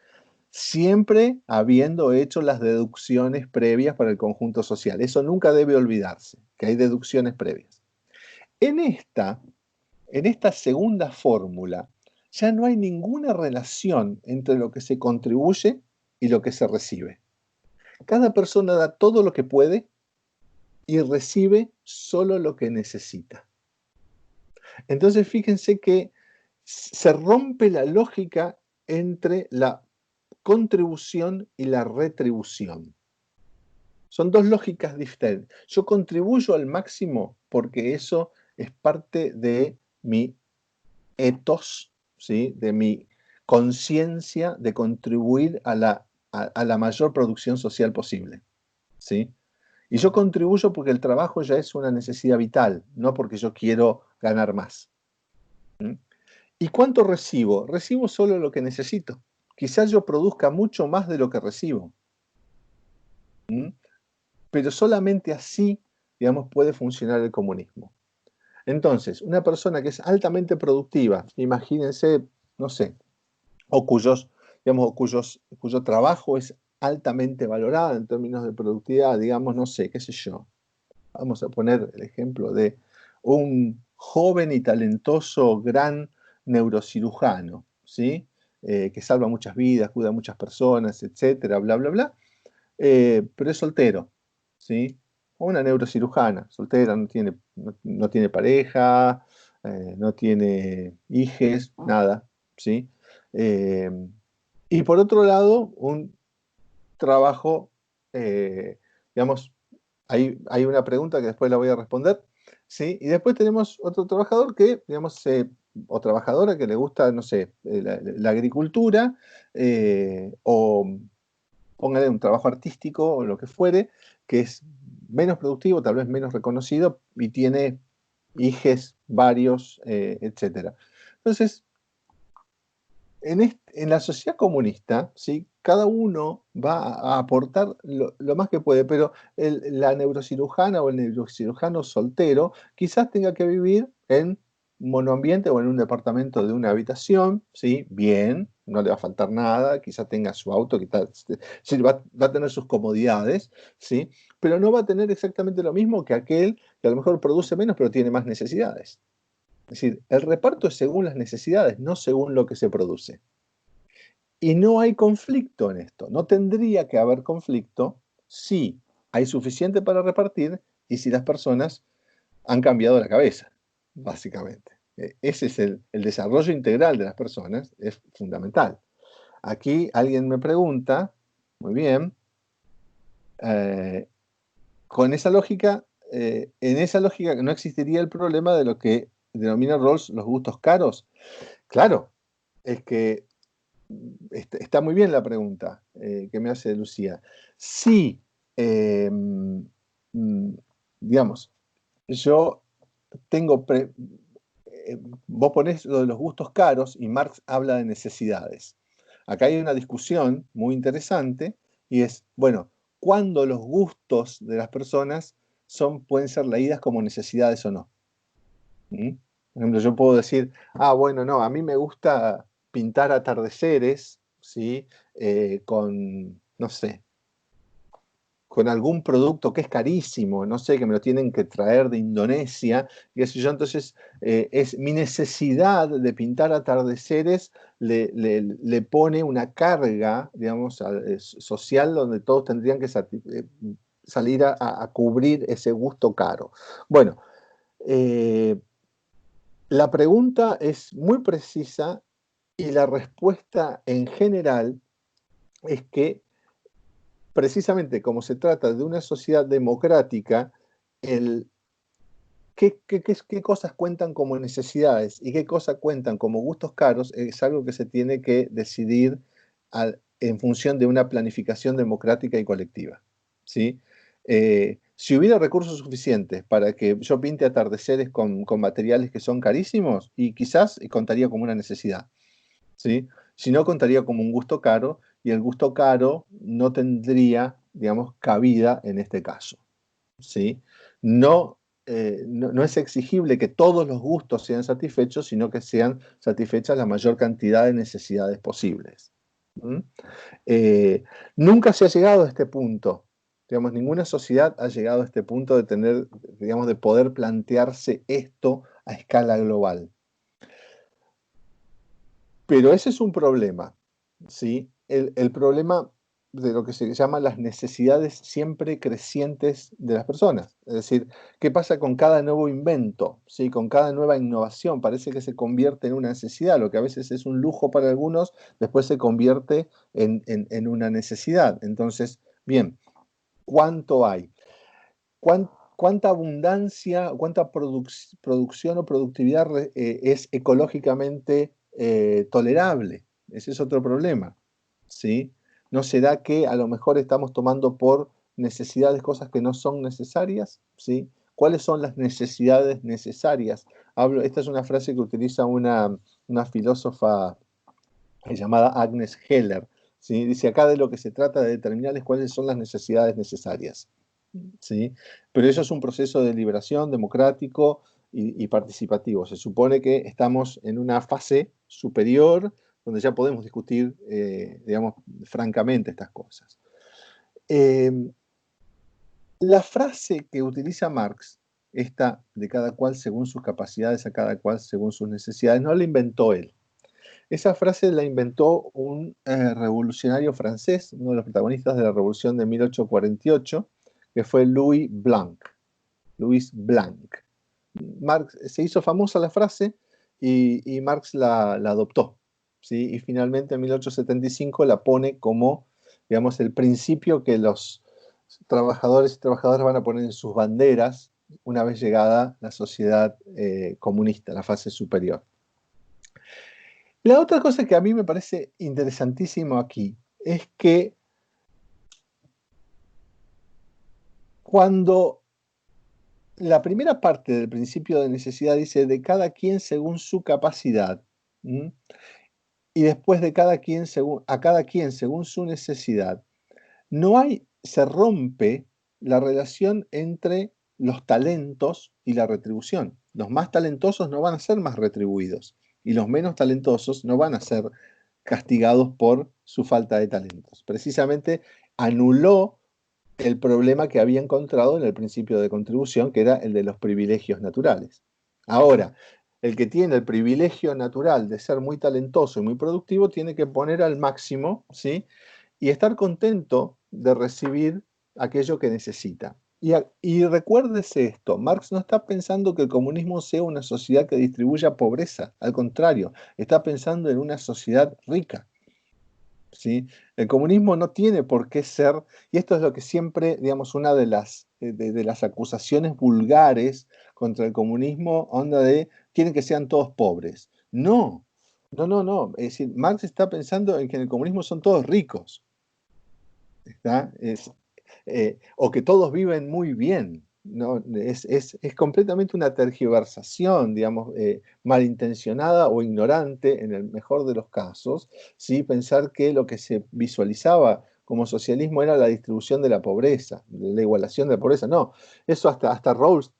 siempre habiendo hecho las deducciones previas para el conjunto social. Eso nunca debe olvidarse, que hay deducciones previas. En esta segunda fórmula, ya no hay ninguna relación entre lo que se contribuye y lo que se recibe. Cada persona da todo lo que puede y recibe solo lo que necesita. Entonces, fíjense que se rompe la lógica entre la contribución y la retribución. Son dos lógicas diferentes. Yo contribuyo al máximo porque eso es parte de mi ethos, ¿sí? De mi conciencia de contribuir a la mayor producción social posible, ¿sí? Y yo contribuyo porque el trabajo ya es una necesidad vital, no porque yo quiero ganar más. ¿Mm? ¿Y cuánto recibo? Recibo solo lo que necesito. Quizás yo produzca mucho más de lo que recibo. ¿Mm? Pero solamente así, digamos, puede funcionar el comunismo. Entonces, una persona que es altamente productiva, imagínense, no sé, o cuyo trabajo es altamente valorado en términos de productividad, digamos, no sé, qué sé yo. Vamos a poner el ejemplo de un joven y talentoso gran neurocirujano, ¿sí? Que salva muchas vidas, cuida a muchas personas, etcétera, bla, bla, bla, pero es soltero, ¿sí? O una neurocirujana, soltera, no tiene pareja, no tiene hijes, nada, ¿sí? Eh, y por otro lado, un trabajo, digamos, hay una pregunta que después la voy a responder, ¿sí? Y después tenemos otro trabajador que, digamos, o trabajadora que le gusta, no sé, la agricultura, o póngale un trabajo artístico o lo que fuere, que es menos productivo, tal vez menos reconocido y tiene hijes varios, etcétera. Entonces, en la sociedad comunista, ¿sí? Cada uno va a aportar lo más que puede, pero la neurocirujana o el neurocirujano soltero quizás tenga que vivir en monoambiente o en un departamento de una habitación, ¿sí? Bien, no le va a faltar nada, quizás tenga su auto, quizás, sí, va a tener sus comodidades, ¿sí? Pero no va a tener exactamente lo mismo que aquel que a lo mejor produce menos pero tiene más necesidades. Es decir, el reparto es según las necesidades, no según lo que se produce. Y no hay conflicto en esto. No tendría que haber conflicto si hay suficiente para repartir y si las personas han cambiado la cabeza, básicamente. Ese es el desarrollo integral de las personas, es fundamental. Aquí alguien me pregunta, muy bien, con esa lógica, en esa lógica no existiría el problema de lo que denomina Rawls los gustos caros. Claro, es que está muy bien la pregunta que me hace Lucía. Sí, digamos, yo tengo, vos ponés lo de los gustos caros y Marx habla de necesidades. Acá hay una discusión muy interesante y es, bueno, ¿cuándo los gustos de las personas pueden ser leídas como necesidades o no? ¿Mm? Por ejemplo, yo puedo decir, bueno, no, a mí me gusta pintar atardeceres, ¿sí? Con, no sé, con algún producto que es carísimo, no sé, que me lo tienen que traer de Indonesia, y qué sé yo, entonces es mi necesidad de pintar atardeceres le pone una carga, digamos, social donde todos tendrían que salir a cubrir ese gusto caro. Bueno, la pregunta es muy precisa y la respuesta en general es que precisamente como se trata de una sociedad democrática, qué cosas cuentan como necesidades y qué cosas cuentan como gustos caros es algo que se tiene que decidir en función de una planificación democrática y colectiva, ¿sí? Si hubiera recursos suficientes para que yo pinte atardeceres con materiales que son carísimos, y quizás contaría como una necesidad, ¿sí? Si no, contaría como un gusto caro, y el gusto caro no tendría, digamos, cabida en este caso, ¿sí? No, no es exigible que todos los gustos sean satisfechos, sino que sean satisfechas la mayor cantidad de necesidades posibles, ¿Mm? Nunca se ha llegado a este punto. Digamos, ninguna sociedad ha llegado a este punto de tener, digamos, de poder plantearse esto a escala global. Pero ese es un problema, ¿sí? El problema de lo que se llama las necesidades siempre crecientes de las personas. Es decir, ¿qué pasa con cada nuevo invento? ¿Sí? Con cada nueva innovación. Parece que se convierte en una necesidad. Lo que a veces es un lujo para algunos, después se convierte en una necesidad. Entonces, bien, ¿cuánto hay? ¿Cuánta abundancia, cuánta producción o productividad es ecológicamente tolerable? Ese es otro problema, ¿sí? ¿No será que a lo mejor estamos tomando por necesidades cosas que no son necesarias? ¿Sí? ¿Cuáles son las necesidades necesarias? Esta es una frase que utiliza una filósofa llamada Agnes Heller, ¿sí? Dice, acá de lo que se trata de determinar es cuáles son las necesidades necesarias, ¿sí? Pero eso es un proceso de liberación democrático y participativo. Se supone que estamos en una fase superior donde ya podemos discutir, digamos, francamente estas cosas. La frase que utiliza Marx, esta de cada cual según sus capacidades, a cada cual según sus necesidades, no la inventó él. Esa frase la inventó un revolucionario francés, uno de los protagonistas de la revolución de 1848, que fue Louis Blanc. Louis Blanc. Marx, se hizo famosa la frase y Marx la adoptó, ¿sí? Y finalmente en 1875 la pone como, digamos, el principio que los trabajadores y trabajadoras van a poner en sus banderas una vez llegada la sociedad comunista, la fase superior. La otra cosa que a mí me parece interesantísimo aquí es que cuando la primera parte del principio de necesidad dice de cada quien según su capacidad, ¿m? Y después de cada quien a cada quien según su necesidad, se rompe la relación entre los talentos y la retribución. Los más talentosos no van a ser más retribuidos y los menos talentosos no van a ser castigados por su falta de talentos. Precisamente anuló el problema que había encontrado en el principio de contribución, que era el de los privilegios naturales. Ahora, el que tiene el privilegio natural de ser muy talentoso y muy productivo tiene que poner al máximo, ¿sí? Y estar contento de recibir aquello que necesita. Y recuérdese esto, Marx no está pensando que el comunismo sea una sociedad que distribuya pobreza, al contrario, está pensando en una sociedad rica. ¿Sí? El comunismo no tiene por qué ser, y esto es lo que siempre, digamos, una de las acusaciones vulgares contra el comunismo, onda de, quieren que sean todos pobres. No, no. Es decir, Marx está pensando en que en el comunismo son todos ricos, ¿está? O que todos viven muy bien. ¿No? Es completamente una tergiversación, digamos, malintencionada o ignorante en el mejor de los casos, ¿sí? Pensar que lo que se visualizaba como socialismo era la distribución de la pobreza, la igualación de la pobreza. No, eso hasta Rawls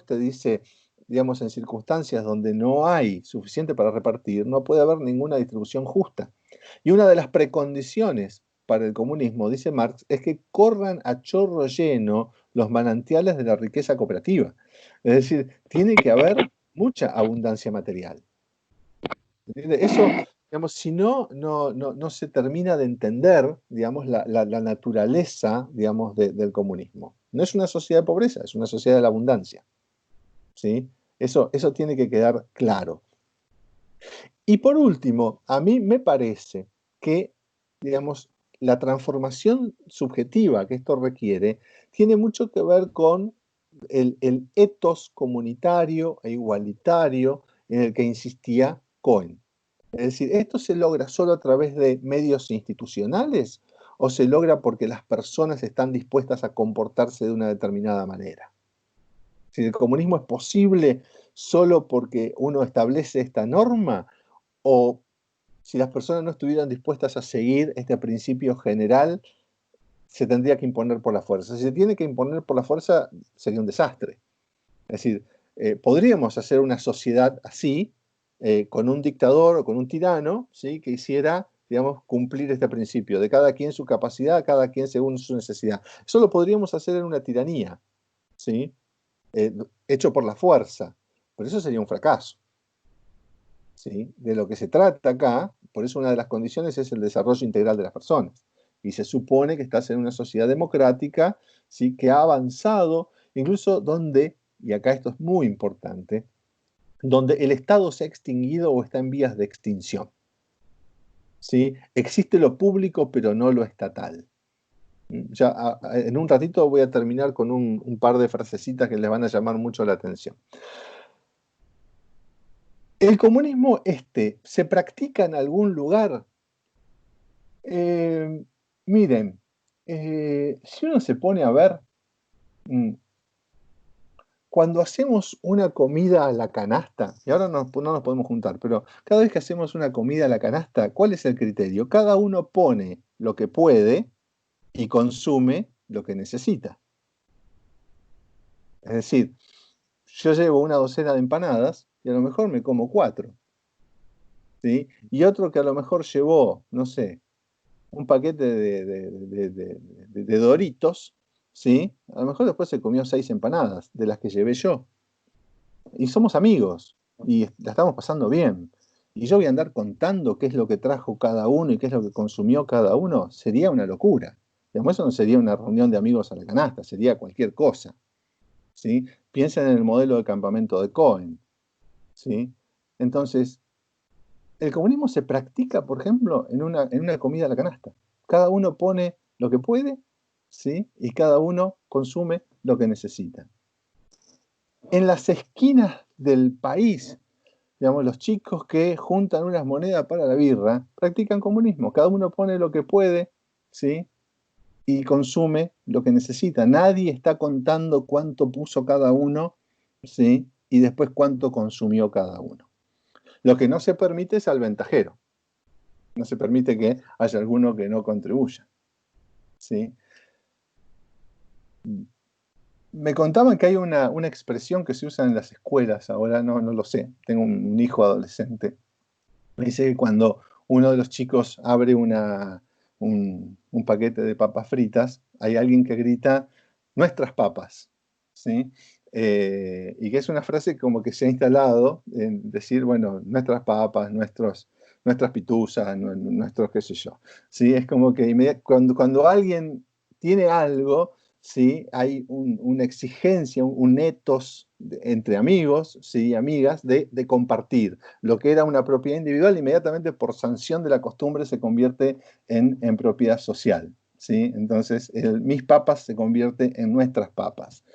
te dice, digamos, en circunstancias donde no hay suficiente para repartir, no puede haber ninguna distribución justa. Y una de las precondiciones para el comunismo, dice Marx, es que corran a chorro lleno los manantiales de la riqueza cooperativa. Es decir, tiene que haber mucha abundancia material. Eso, digamos, si no se termina de entender, digamos, la naturaleza, digamos, del comunismo. No es una sociedad de pobreza, es una sociedad de la abundancia. ¿Sí? Eso tiene que quedar claro. Y por último, a mí me parece que, digamos, la transformación subjetiva que esto requiere tiene mucho que ver con el ethos comunitario e igualitario en el que insistía Cohen. Es decir, ¿esto se logra solo a través de medios institucionales o se logra porque las personas están dispuestas a comportarse de una determinada manera? Si el comunismo es posible solo porque uno establece esta norma, o si las personas no estuvieran dispuestas a seguir este principio general, se tendría que imponer por la fuerza. Si se tiene que imponer por la fuerza, sería un desastre. Es decir, podríamos hacer una sociedad así, con un dictador o con un tirano, ¿sí? Que hiciera digamos, cumplir este principio, de cada quien su capacidad, cada quien según su necesidad. Eso lo podríamos hacer en una tiranía, ¿sí? Hecho por la fuerza, pero eso sería un fracaso, ¿sí? De lo que se trata acá, por eso una de las condiciones es el desarrollo integral de las personas. Y se supone que estás en una sociedad democrática, ¿sí? Que ha avanzado, incluso donde, y acá esto es muy importante, donde el Estado se ha extinguido o está en vías de extinción, ¿sí? Existe lo público, pero no lo estatal. Ya en un ratito voy a terminar con un par de frasecitas que les van a llamar mucho la atención. ¿El comunismo se practica en algún lugar? Miren, si uno se pone a ver, cuando hacemos una comida a la canasta, y ahora no nos podemos juntar, pero cada vez que hacemos una comida a la canasta, ¿cuál es el criterio? Cada uno pone lo que puede y consume lo que necesita. Es decir, yo llevo una docena de empanadas y a lo mejor me como 4, ¿sí? Y otro que a lo mejor llevó, no sé, un paquete de Doritos, ¿sí? A lo mejor después se comió 6 empanadas de las que llevé yo. Y somos amigos y la estamos pasando bien. Y yo voy a andar contando qué es lo que trajo cada uno y qué es lo que consumió cada uno, sería una locura. Digamos, eso no sería una reunión de amigos a la canasta, sería cualquier cosa, ¿sí? Piensen en el modelo de campamento de Cohen, ¿sí? Entonces, el comunismo se practica, por ejemplo, en una comida a la canasta. Cada uno pone lo que puede, ¿sí? Y cada uno consume lo que necesita. En las esquinas del país, digamos, los chicos que juntan unas monedas para la birra, practican comunismo. Cada uno pone lo que puede, ¿sí? Y consume lo que necesita. Nadie está contando cuánto puso cada uno, ¿sí? Y después cuánto consumió cada uno. Lo que no se permite es al ventajero. No se permite que haya alguno que no contribuya, ¿sí? Me contaban que hay una expresión que se usa en las escuelas, ahora no lo sé, tengo un hijo adolescente. Me dice que cuando uno de los chicos abre un paquete de papas fritas, hay alguien que grita, nuestras papas, ¿sí? Y que es una frase como que se ha instalado en decir, bueno, nuestras papas, nuestras pituzas, nuestros qué sé yo, ¿sí? Es como que cuando alguien tiene algo, ¿sí? Hay una exigencia, un etos entre amigos, ¿sí? Amigas, de compartir. Lo que era una propiedad individual, inmediatamente por sanción de la costumbre se convierte en propiedad social, ¿sí? Entonces, mis papas se convierte en nuestras papas.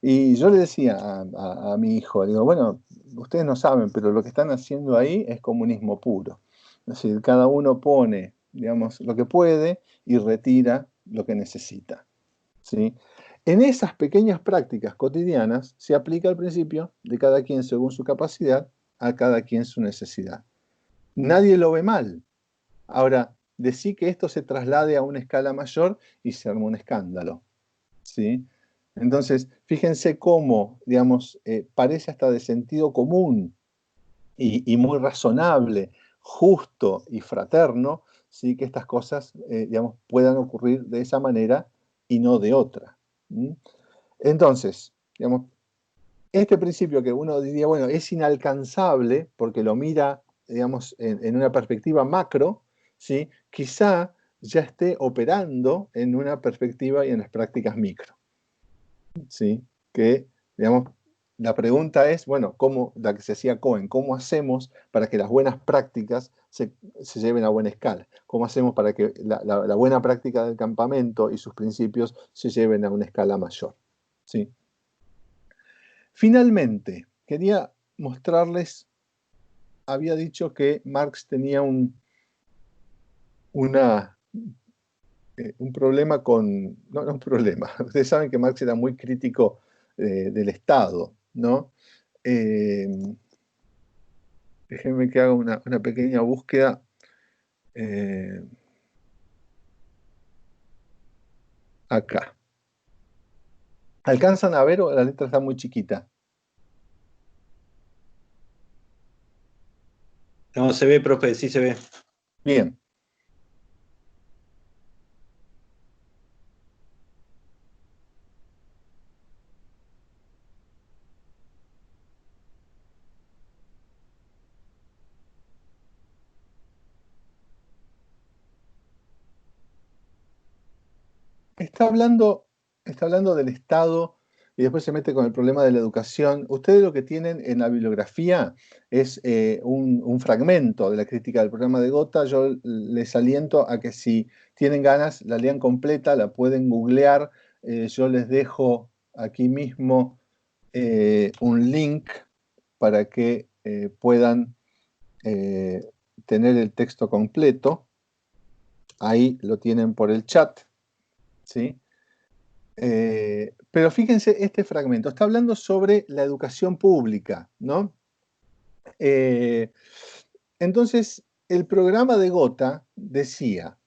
Y yo le decía a mi hijo, digo, bueno, ustedes no saben, pero lo que están haciendo ahí es comunismo puro. Es decir, cada uno pone, digamos, lo que puede y retira lo que necesita, ¿sí? En esas pequeñas prácticas cotidianas se aplica el principio de cada quien según su capacidad, a cada quien su necesidad. Nadie lo ve mal. Ahora, decir que esto se traslade a una escala mayor y se arma un escándalo, ¿sí? Entonces, fíjense cómo, digamos, parece hasta de sentido común y muy razonable, justo y fraterno, ¿sí? Que estas cosas, digamos, puedan ocurrir de esa manera y no de otra. Entonces, digamos, este principio que uno diría, bueno, es inalcanzable porque lo mira, digamos, en una perspectiva macro, ¿sí? Quizá ya esté operando en una perspectiva y en las prácticas micro, ¿sí? Que, digamos, la pregunta es, bueno, ¿cómo, la que se hacía Cohen, cómo hacemos para que las buenas prácticas se lleven a buena escala? ¿Cómo hacemos para que la buena práctica del campamento y sus principios se lleven a una escala mayor? ¿Sí? Finalmente, quería mostrarles, había dicho que Marx tenía un problema con, no un problema, ustedes saben que Marx era muy crítico del Estado, ¿no? Déjenme que haga una pequeña búsqueda. Acá. ¿Alcanzan a ver o la letra está muy chiquita? No, se ve, profe, sí se ve. Bien. está hablando del Estado y después se mete con el problema de la educación. Ustedes lo que tienen en la bibliografía es un fragmento de la crítica del programa de Gotha. Yo les aliento a que si tienen ganas la lean completa, la pueden googlear. Yo les dejo aquí mismo un link para que puedan tener el texto completo. Ahí lo tienen por el chat, ¿sí? Pero fíjense este fragmento, está hablando sobre la educación pública, ¿no? Entonces, el programa de Gotha decía,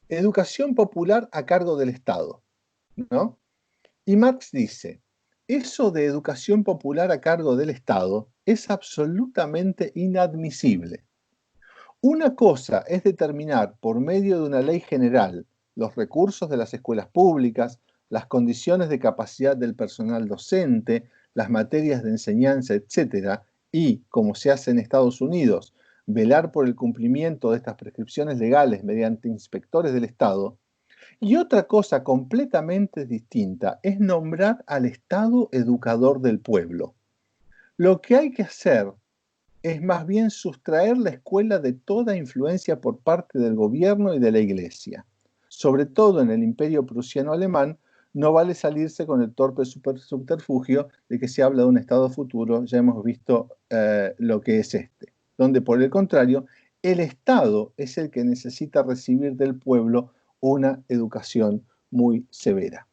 educación popular a cargo del Estado, ¿no? Y Marx dice, eso de educación popular a cargo del Estado es absolutamente inadmisible. Una cosa es determinar por medio de una ley general los recursos de las escuelas públicas, las condiciones de capacidad del personal docente, las materias de enseñanza, etc., y, como se hace en Estados Unidos, velar por el cumplimiento de estas prescripciones legales mediante inspectores del Estado. Y otra cosa completamente distinta es nombrar al Estado educador del pueblo. Lo que hay que hacer es más bien sustraer la escuela de toda influencia por parte del gobierno y de la Iglesia. Sobre todo en el Imperio Prusiano Alemán, no vale salirse con el torpe subterfugio de que se habla de un Estado futuro, ya hemos visto lo que es este, donde por el contrario, el Estado es el que necesita recibir del pueblo una educación muy severa.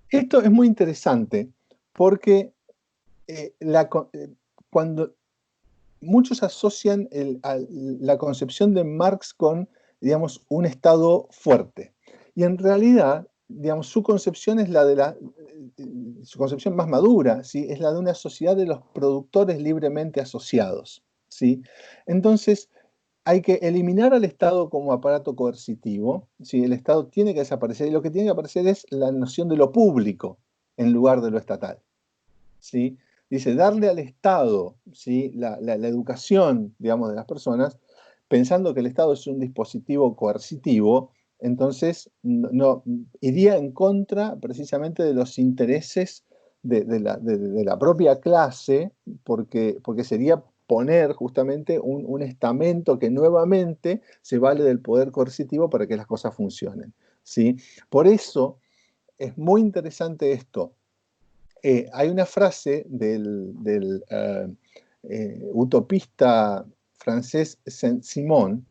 Esto es muy interesante porque cuando muchos asocian la concepción de Marx con, digamos, un Estado fuerte. Y en realidad, digamos, su concepción es su concepción más madura, ¿sí? Es la de una sociedad de los productores libremente asociados, ¿sí? Entonces, hay que eliminar al Estado como aparato coercitivo, ¿sí? El Estado tiene que desaparecer y lo que tiene que aparecer es la noción de lo público en lugar de lo estatal, ¿sí? Dice, darle al Estado, ¿sí? la educación, digamos, de las personas, pensando que el Estado es un dispositivo coercitivo, entonces iría en contra precisamente de los intereses de la propia clase, porque sería poner justamente un estamento que nuevamente se vale del poder coercitivo para que las cosas funcionen, ¿sí? Por eso es muy interesante esto. Hay una frase del utopista francés Saint-Simon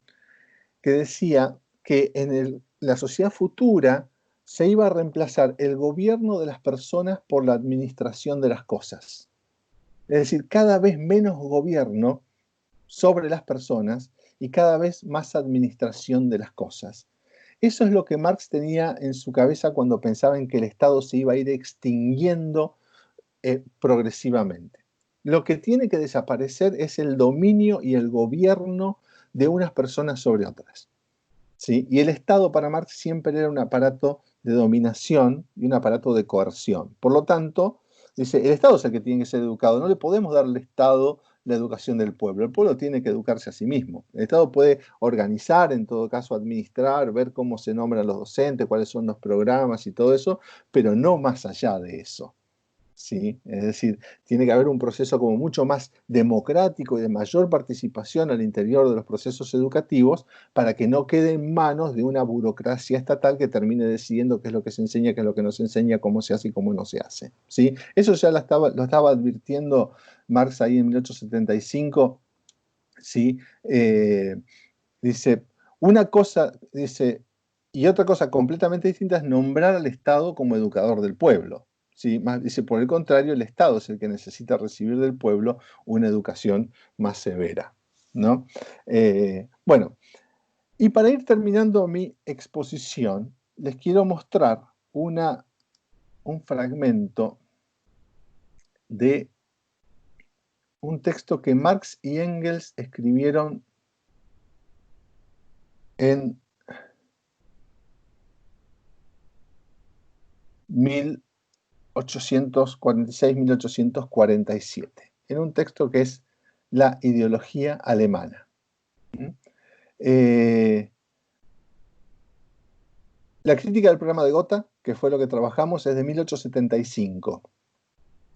que decía que en la sociedad futura se iba a reemplazar el gobierno de las personas por la administración de las cosas. Es decir, cada vez menos gobierno sobre las personas y cada vez más administración de las cosas. Eso es lo que Marx tenía en su cabeza cuando pensaba en que el Estado se iba a ir extinguiendo progresivamente. Lo que tiene que desaparecer es el dominio y el gobierno de unas personas sobre otras, ¿sí? Y el Estado para Marx siempre era un aparato de dominación y un aparato de coerción. Por lo tanto, dice, el Estado es el que tiene que ser educado, no le podemos dar al Estado la educación del pueblo, el pueblo tiene que educarse a sí mismo. El Estado puede organizar, en todo caso administrar, ver cómo se nombran los docentes, cuáles son los programas y todo eso, pero no más allá de eso. ¿Sí? Es decir, tiene que haber un proceso como mucho más democrático y de mayor participación al interior de los procesos educativos para que no quede en manos de una burocracia estatal que termine decidiendo qué es lo que se enseña, qué es lo que no se enseña, cómo se hace y cómo no se hace, ¿sí? Eso ya lo estaba advirtiendo Marx ahí en 1875, ¿sí? Dice, una cosa, dice, y otra cosa completamente distinta es nombrar al Estado como educador del pueblo. ¿Sí? Dice, por el contrario, el Estado es el que necesita recibir del pueblo una educación más severa, ¿no? Bueno, y para ir terminando mi exposición, les quiero mostrar un fragmento de un texto que Marx y Engels escribieron en 1846-1847, en un texto que es La ideología alemana. La crítica del programa de Gotha, que fue lo que trabajamos, es de 1875.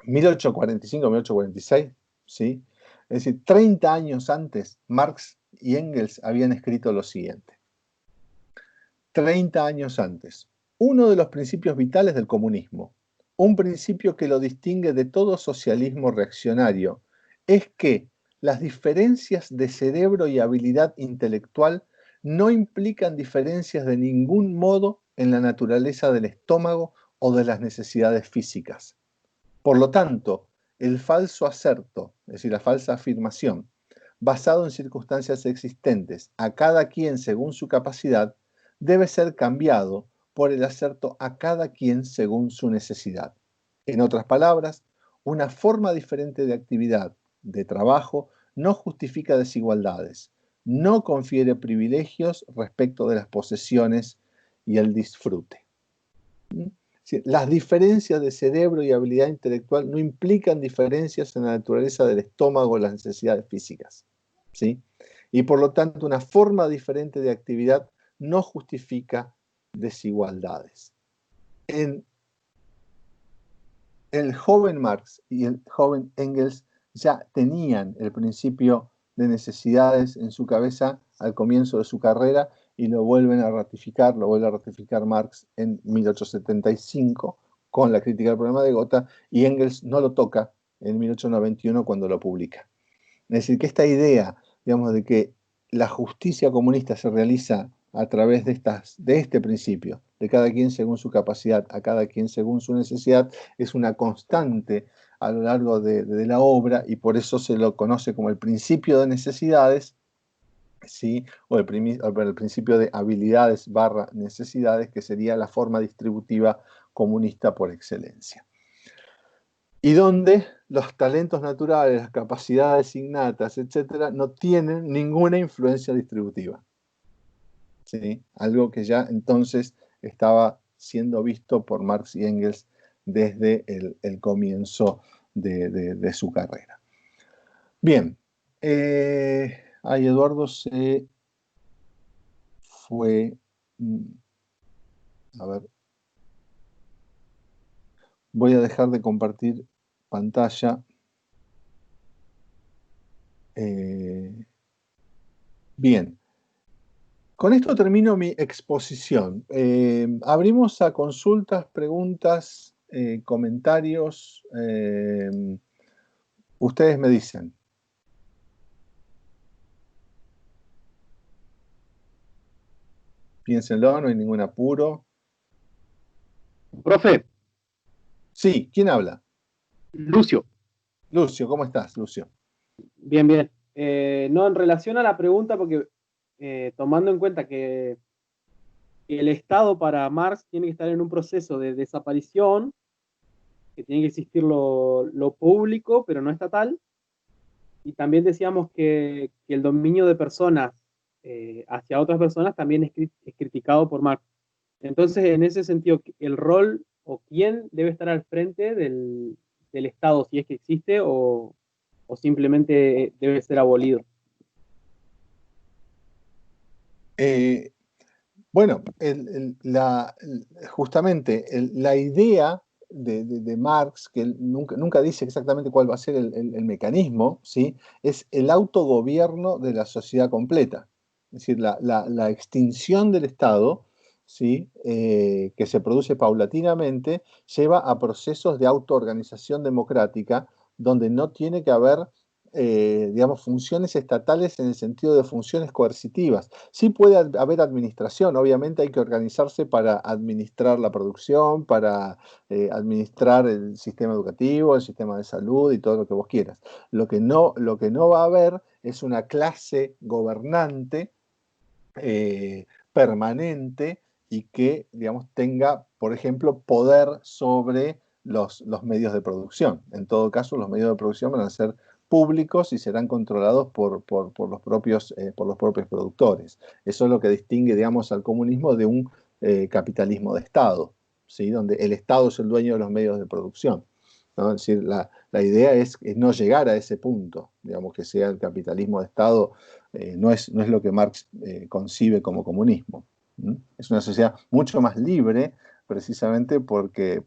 1845, 1846, ¿sí? Es decir, 30 años antes, Marx y Engels habían escrito lo siguiente. 30 años antes. Uno de los principios vitales del comunismo, un principio que lo distingue de todo socialismo reaccionario, es que las diferencias de cerebro y habilidad intelectual no implican diferencias de ningún modo en la naturaleza del estómago o de las necesidades físicas. Por lo tanto, el falso aserto, es decir, la falsa afirmación, basado en circunstancias existentes, a cada quien según su capacidad, debe ser cambiado por el aserto a cada quien según su necesidad. En otras palabras, una forma diferente de actividad, de trabajo, no justifica desigualdades, no confiere privilegios respecto de las posesiones y el disfrute. Las diferencias de cerebro y habilidad intelectual no implican diferencias en la naturaleza del estómago o las necesidades físicas, ¿sí? Y por lo tanto, una forma diferente de actividad no justifica desigualdades. En el joven Marx y el joven Engels ya tenían el principio de necesidades en su cabeza al comienzo de su carrera y lo vuelve a ratificar Marx en 1875 con la crítica del programa de Gotha, y Engels no lo toca en 1891 cuando lo publica. Es decir, que esta idea, digamos, de que la justicia comunista se realiza a través de este principio, de cada quien según su capacidad, a cada quien según su necesidad, es una constante a lo largo de la obra, y por eso se lo conoce como el principio de necesidades, ¿sí? O el principio de habilidades / necesidades, que sería la forma distributiva comunista por excelencia. Y donde los talentos naturales, las capacidades innatas, etcétera, no tienen ninguna influencia distributiva, ¿sí? Algo que ya entonces estaba siendo visto por Marx y Engels desde el comienzo de su carrera. Bien, Eduardo se fue. A ver, voy a dejar de compartir pantalla. Bien, con esto termino mi exposición. Abrimos a consultas, preguntas, comentarios. Ustedes me dicen. Piénsenlo, no hay ningún apuro. Profe, Sí, ¿quién habla? Lucio. Lucio, ¿cómo estás, Lucio? Bien, bien. No, en relación a la pregunta, porque tomando en cuenta que el Estado para Marx tiene que estar en un proceso de desaparición, que tiene que existir lo público, pero no estatal, y también decíamos que el dominio de personas hacia otras personas también es criticado por Marx. Entonces, en ese sentido, el rol o quién debe estar al frente del Estado, si es que existe, o simplemente debe ser abolido. Bueno, justamente la idea de Marx, que él nunca dice exactamente cuál va a ser el mecanismo, ¿sí? Es el autogobierno de la sociedad completa. Es decir, la extinción del Estado, ¿sí? Que se produce paulatinamente, lleva a procesos de autoorganización democrática donde no tiene que haber, digamos, funciones estatales en el sentido de funciones coercitivas. Sí puede haber administración, obviamente hay que organizarse para administrar la producción, para administrar el sistema educativo, el sistema de salud y todo lo que vos quieras. Lo que no va a haber es una clase gobernante permanente y que, digamos, tenga, por ejemplo, poder sobre los medios de producción. En todo caso, los medios de producción van a ser públicos y serán controlados por los propios productores. Eso es lo que distingue, digamos, al comunismo de un capitalismo de Estado, ¿sí? Donde el Estado es el dueño de los medios de producción, ¿no? Es decir, la idea es no llegar a ese punto, digamos, que sea el capitalismo de Estado, no es lo que Marx concibe como comunismo. Es una sociedad mucho más libre, precisamente porque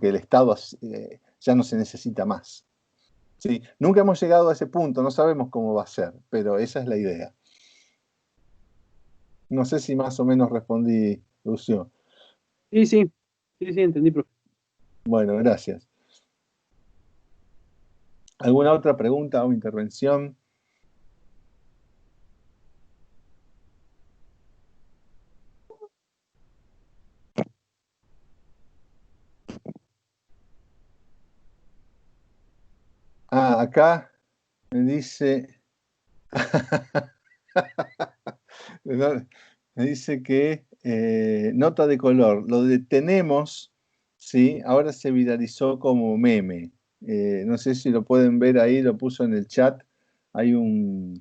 el Estado ya no se necesita más. ¿Sí? Nunca hemos llegado a ese punto, no sabemos cómo va a ser, pero esa es la idea. No sé si más o menos respondí, Lucio. Sí, entendí, profe. Bueno, gracias. ¿Alguna otra pregunta o intervención? Acá me dice... me dice que nota de color, lo de tenemos, ¿sí? Ahora se viralizó como meme. No sé si lo pueden ver ahí, lo puso en el chat. Hay no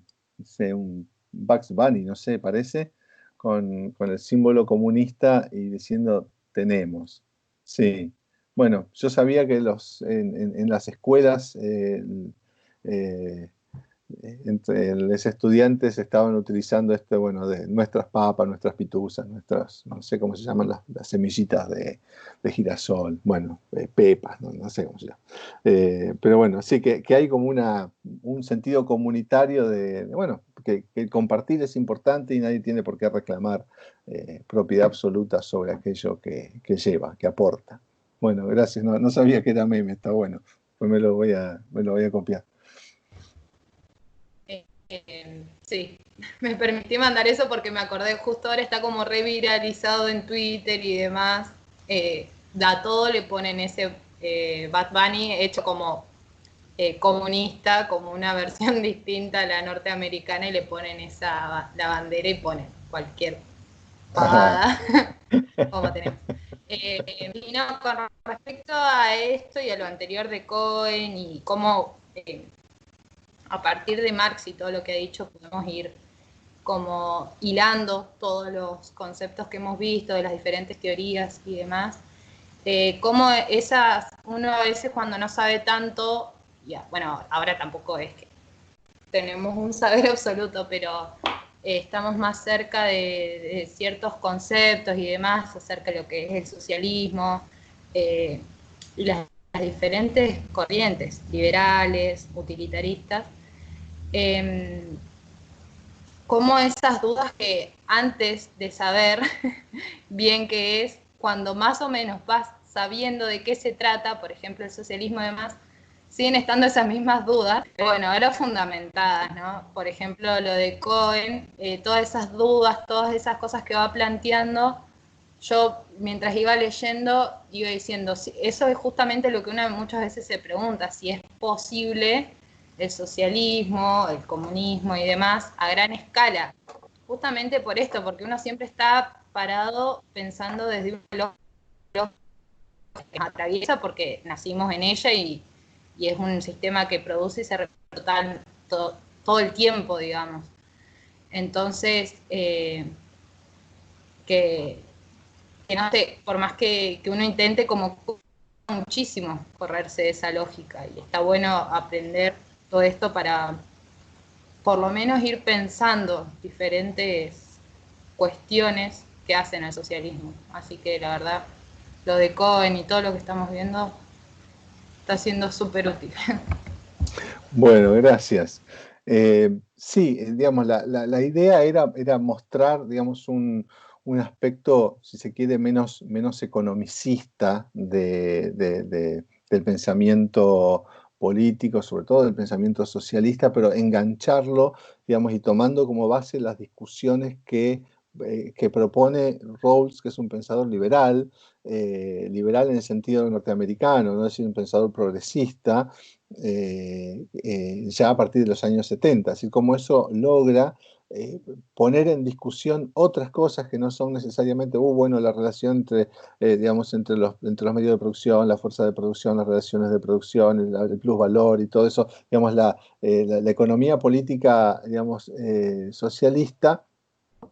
sé, un Bugs Bunny, no sé, parece, con el símbolo comunista y diciendo tenemos. Sí. Bueno, yo sabía que en las escuelas entre los estudiantes estaban utilizando bueno, de nuestras papas, nuestras pituzas, no sé cómo se llaman las semillitas de girasol, bueno, pepas, no sé cómo se llama. Pero bueno, sí que hay como un sentido comunitario bueno, que el compartir es importante y nadie tiene por qué reclamar propiedad absoluta sobre aquello que lleva, que aporta. Bueno, gracias, no sabía que era meme, está bueno, pues me lo voy a copiar. Sí, me permití mandar eso porque me acordé, justo ahora está como reviralizado en Twitter y demás. A todo le ponen ese Bad Bunny hecho como comunista, como una versión distinta a la norteamericana, y le ponen la bandera y ponen cualquier pavada, como tenemos. Y no, con respecto a esto y a lo anterior de Cohen y cómo a partir de Marx y todo lo que ha dicho podemos ir como hilando todos los conceptos que hemos visto de las diferentes teorías y demás, como uno a veces cuando no sabe tanto, bueno, ahora tampoco es que tenemos un saber absoluto, pero estamos más cerca de ciertos conceptos y demás acerca de lo que es el socialismo y las diferentes corrientes liberales, utilitaristas, como esas dudas que antes de saber bien qué es, cuando más o menos vas sabiendo de qué se trata, por ejemplo el socialismo y demás, siguen estando esas mismas dudas, pero bueno, ahora fundamentadas, ¿no? Por ejemplo, lo de Cohen, todas esas dudas, todas esas cosas que va planteando, yo mientras iba leyendo iba diciendo, eso es justamente lo que uno muchas veces se pregunta, si es posible el socialismo, el comunismo y demás a gran escala, justamente por esto, porque uno siempre está parado pensando desde un lógica que nos atraviesa porque nacimos en ella y es un sistema que produce y se repite todo el tiempo, digamos. Entonces, que no sé, por más que uno intente como muchísimo correrse de esa lógica, y está bueno aprender todo esto para por lo menos ir pensando diferentes cuestiones que hacen al socialismo. Así que la verdad, lo de Cohen y todo lo que estamos viendo está siendo súper útil. Bueno, gracias. Sí, digamos, la idea era mostrar, digamos, un aspecto, si se quiere, menos economicista del pensamiento político, sobre todo del pensamiento socialista, pero engancharlo, digamos, y tomando como base las discusiones que propone Rawls, que es un pensador liberal, liberal en el sentido norteamericano, no es decir, un pensador progresista, ya a partir de los años 70, así como eso logra poner en discusión otras cosas que no son necesariamente, bueno, la relación digamos, entre los medios de producción, la fuerza de producción, las relaciones de producción, el plusvalor y todo eso, digamos, la economía política, digamos, socialista,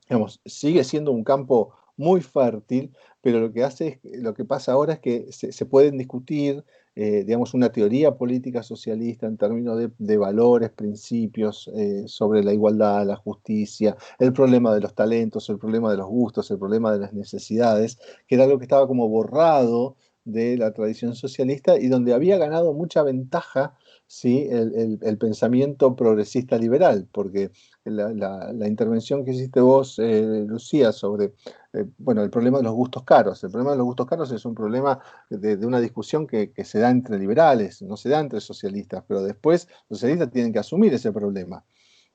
digamos, sigue siendo un campo muy fértil, pero lo que pasa ahora es que se pueden discutir digamos, una teoría política socialista en términos de valores, principios sobre la igualdad, la justicia, el problema de los talentos, el problema de los gustos, el problema de las necesidades, que era algo que estaba como borrado de la tradición socialista y donde había ganado mucha ventaja, ¿sí? el pensamiento progresista liberal, porque la intervención que hiciste vos, Lucía, sobre bueno, el problema de los gustos caros. El problema de los gustos caros es un problema de una discusión que se da entre liberales, no se da entre socialistas, pero después los socialistas tienen que asumir ese problema.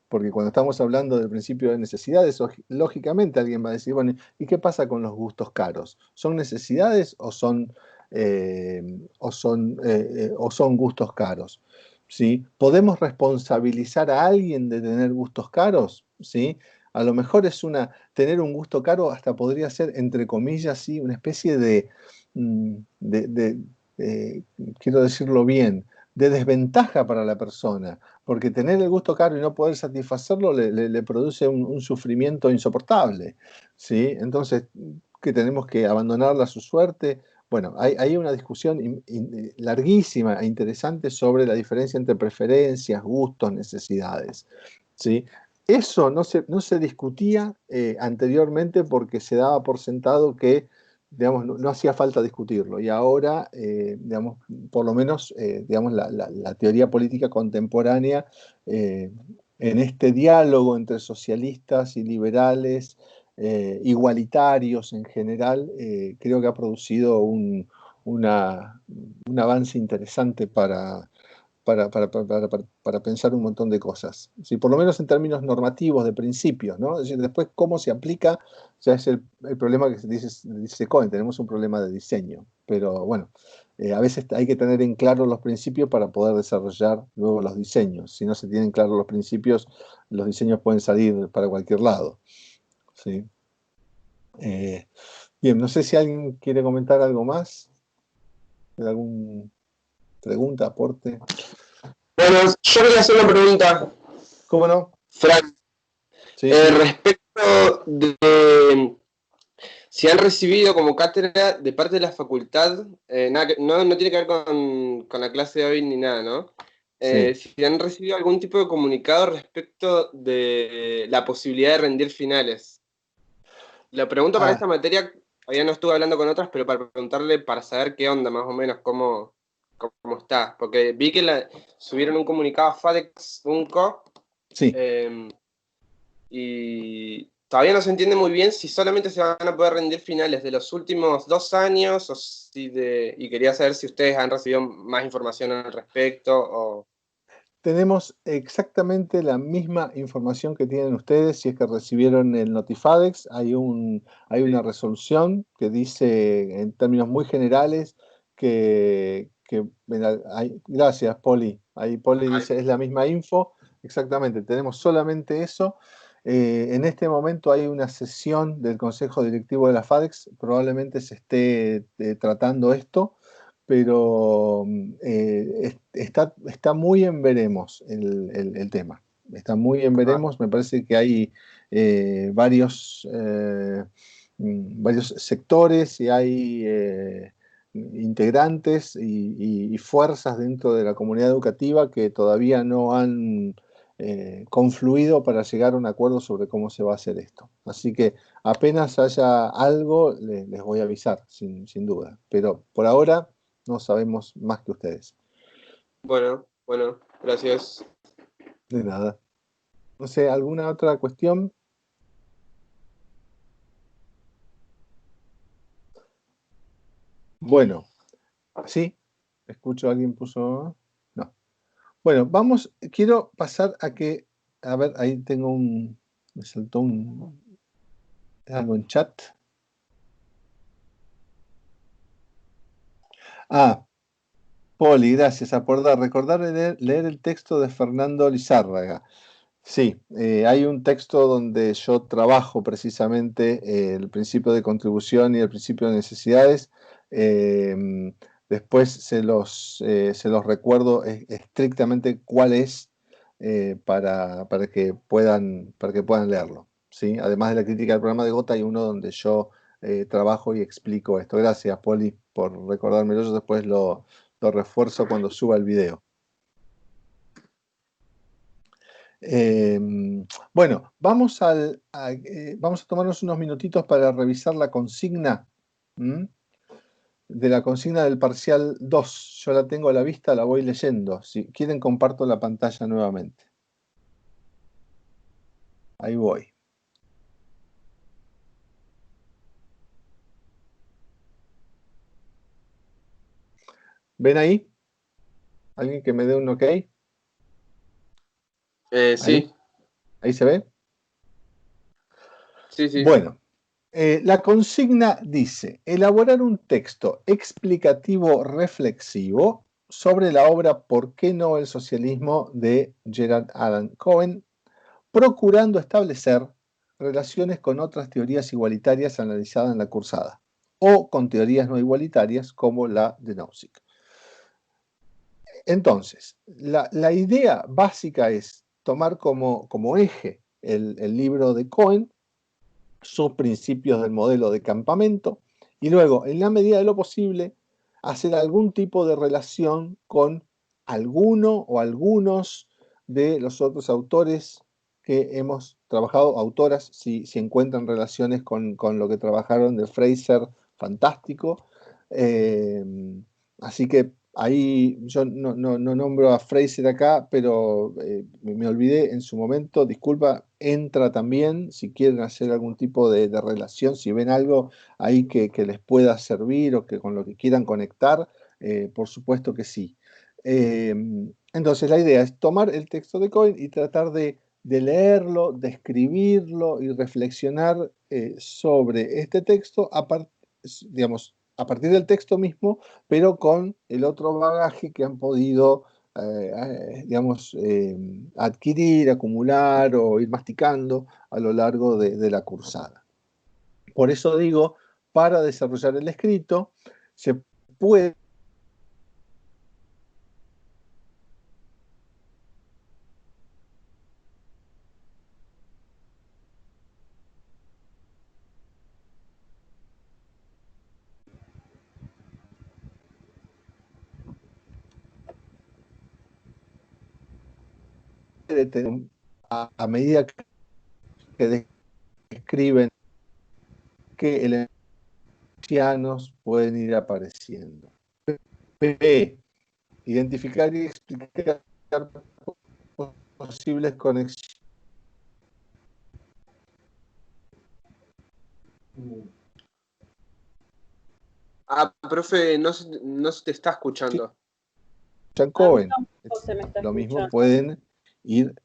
Porque cuando estamos hablando del principio de necesidades, lógicamente alguien va a decir, bueno, ¿y qué pasa con los gustos caros? ¿Son necesidades o son gustos caros? ¿Sí? ¿Podemos responsabilizar a alguien de tener gustos caros? ¿Sí? A lo mejor tener un gusto caro hasta podría ser, entre comillas, ¿sí? Una especie mm, de, de- quiero decirlo bien, de desventaja para la persona, porque tener el gusto caro y no poder satisfacerlo le produce un sufrimiento insoportable, ¿sí? Entonces, que tenemos que abandonarla a su suerte. Bueno, hay una discusión larguísima e interesante sobre la diferencia entre preferencias, gustos, necesidades, ¿sí? Eso no se discutía anteriormente porque se daba por sentado que, digamos, no hacía falta discutirlo. Y ahora, digamos, por lo menos, digamos, la teoría política contemporánea, eh, en este diálogo entre socialistas y liberales, igualitarios en general, creo que ha producido un avance interesante para pensar un montón de cosas. ¿Sí? Por lo menos en términos normativos, de principios, ¿no? Es decir, después cómo se aplica, ya es el problema que dice Cohen, tenemos un problema de diseño. Pero bueno, a veces hay que tener en claro los principios para poder desarrollar luego los diseños. Si no se tienen claros los principios, los diseños pueden salir para cualquier lado. ¿Sí? Bien, no sé si alguien quiere comentar algo más. ¿Alguna pregunta, aporte? Bueno, yo quería hacer una pregunta, ¿Cómo no? Frank, Sí, sí. respecto de si han recibido como cátedra de parte de la facultad, no tiene que ver con la clase de hoy ni nada, ¿no? Sí. Si han recibido algún tipo de comunicado respecto de la posibilidad de rendir finales. La pregunta para esta materia, todavía no estuve hablando con otras, pero para preguntarle, para saber qué onda, más o menos, cómo está. Porque vi que subieron un comunicado a FADEX UNCO, Sí. y todavía no se entiende muy bien si solamente se van a poder rendir finales de los últimos 2 años, y quería saber si ustedes han recibido más información al respecto. Tenemos exactamente la misma información que tienen ustedes si es que recibieron el Notifadex. Hay una resolución que dice en términos muy generales gracias, Poli. Ahí Poli dice, es la misma info. Exactamente, tenemos solamente eso. En este momento hay una sesión del Consejo Directivo de la FADEX. Probablemente se esté tratando esto, pero está muy en veremos el tema. Está muy en veremos. Me parece que hay varios sectores y hay integrantes y fuerzas dentro de la comunidad educativa que todavía no han confluido para llegar a un acuerdo sobre cómo se va a hacer esto. Así que apenas haya algo, les voy a avisar, sin duda. Pero por ahora no sabemos más que ustedes. Bueno, gracias. De nada. No sé, ¿alguna otra cuestión? Bueno, ¿sí? Escucho, alguien puso... No. Bueno, quiero pasar a ver, ahí tengo me saltó algo en chat. Poli, gracias. Recordar leer el texto de Fernando Lizárraga. Sí, hay un texto donde yo trabajo precisamente el principio de contribución y el principio de necesidades. Después se los recuerdo estrictamente cuál es, para que puedan leerlo. ¿Sí? Además de la crítica del programa de Gota, hay uno donde yo trabajo y explico esto. Gracias, Poli, por recordármelo. Yo después lo lo refuerzo cuando suba el video. Bueno, vamos a tomarnos unos minutitos para revisar la consigna. De la consigna del parcial 2. Yo la tengo a la vista, la voy leyendo. Si quieren, comparto la pantalla nuevamente. Ahí voy. ¿Ven ahí? ¿Alguien que me dé un ok? Sí. ¿Ahí se ve? Sí, sí. Bueno, la consigna dice: elaborar un texto explicativo reflexivo sobre la obra ¿Por qué no el socialismo? De Gerard Allan Cohen, procurando establecer relaciones con otras teorías igualitarias analizadas en la cursada, o con teorías no igualitarias como la de Nozick. Entonces, la idea básica es tomar como eje el libro de Cohen, sus principios del modelo de campamento, y luego, en la medida de lo posible, hacer algún tipo de relación con alguno o algunos de los otros autores que hemos trabajado, autoras, si encuentran relaciones con lo que trabajaron de Fraser, fantástico. Así que ahí yo no nombro a Fraser acá, pero me olvidé en su momento, disculpa, entra también, si quieren hacer algún tipo de relación, si ven algo ahí que les pueda servir o que con lo que quieran conectar, por supuesto que sí. Entonces la idea es tomar el texto de Cohen y tratar de leerlo, de escribirlo y reflexionar sobre este texto digamos, a partir del texto mismo, pero con el otro bagaje que han podido, digamos, adquirir, acumular o ir masticando a lo largo de la cursada. Por eso digo, para desarrollar el escrito, se puede tener, a medida que describen que elementos pueden ir apareciendo. B. Identificar y explicar posibles conexiones. Profe, no se te está escuchando. Cohen. Se me está Lo mismo escuchando. pueden ir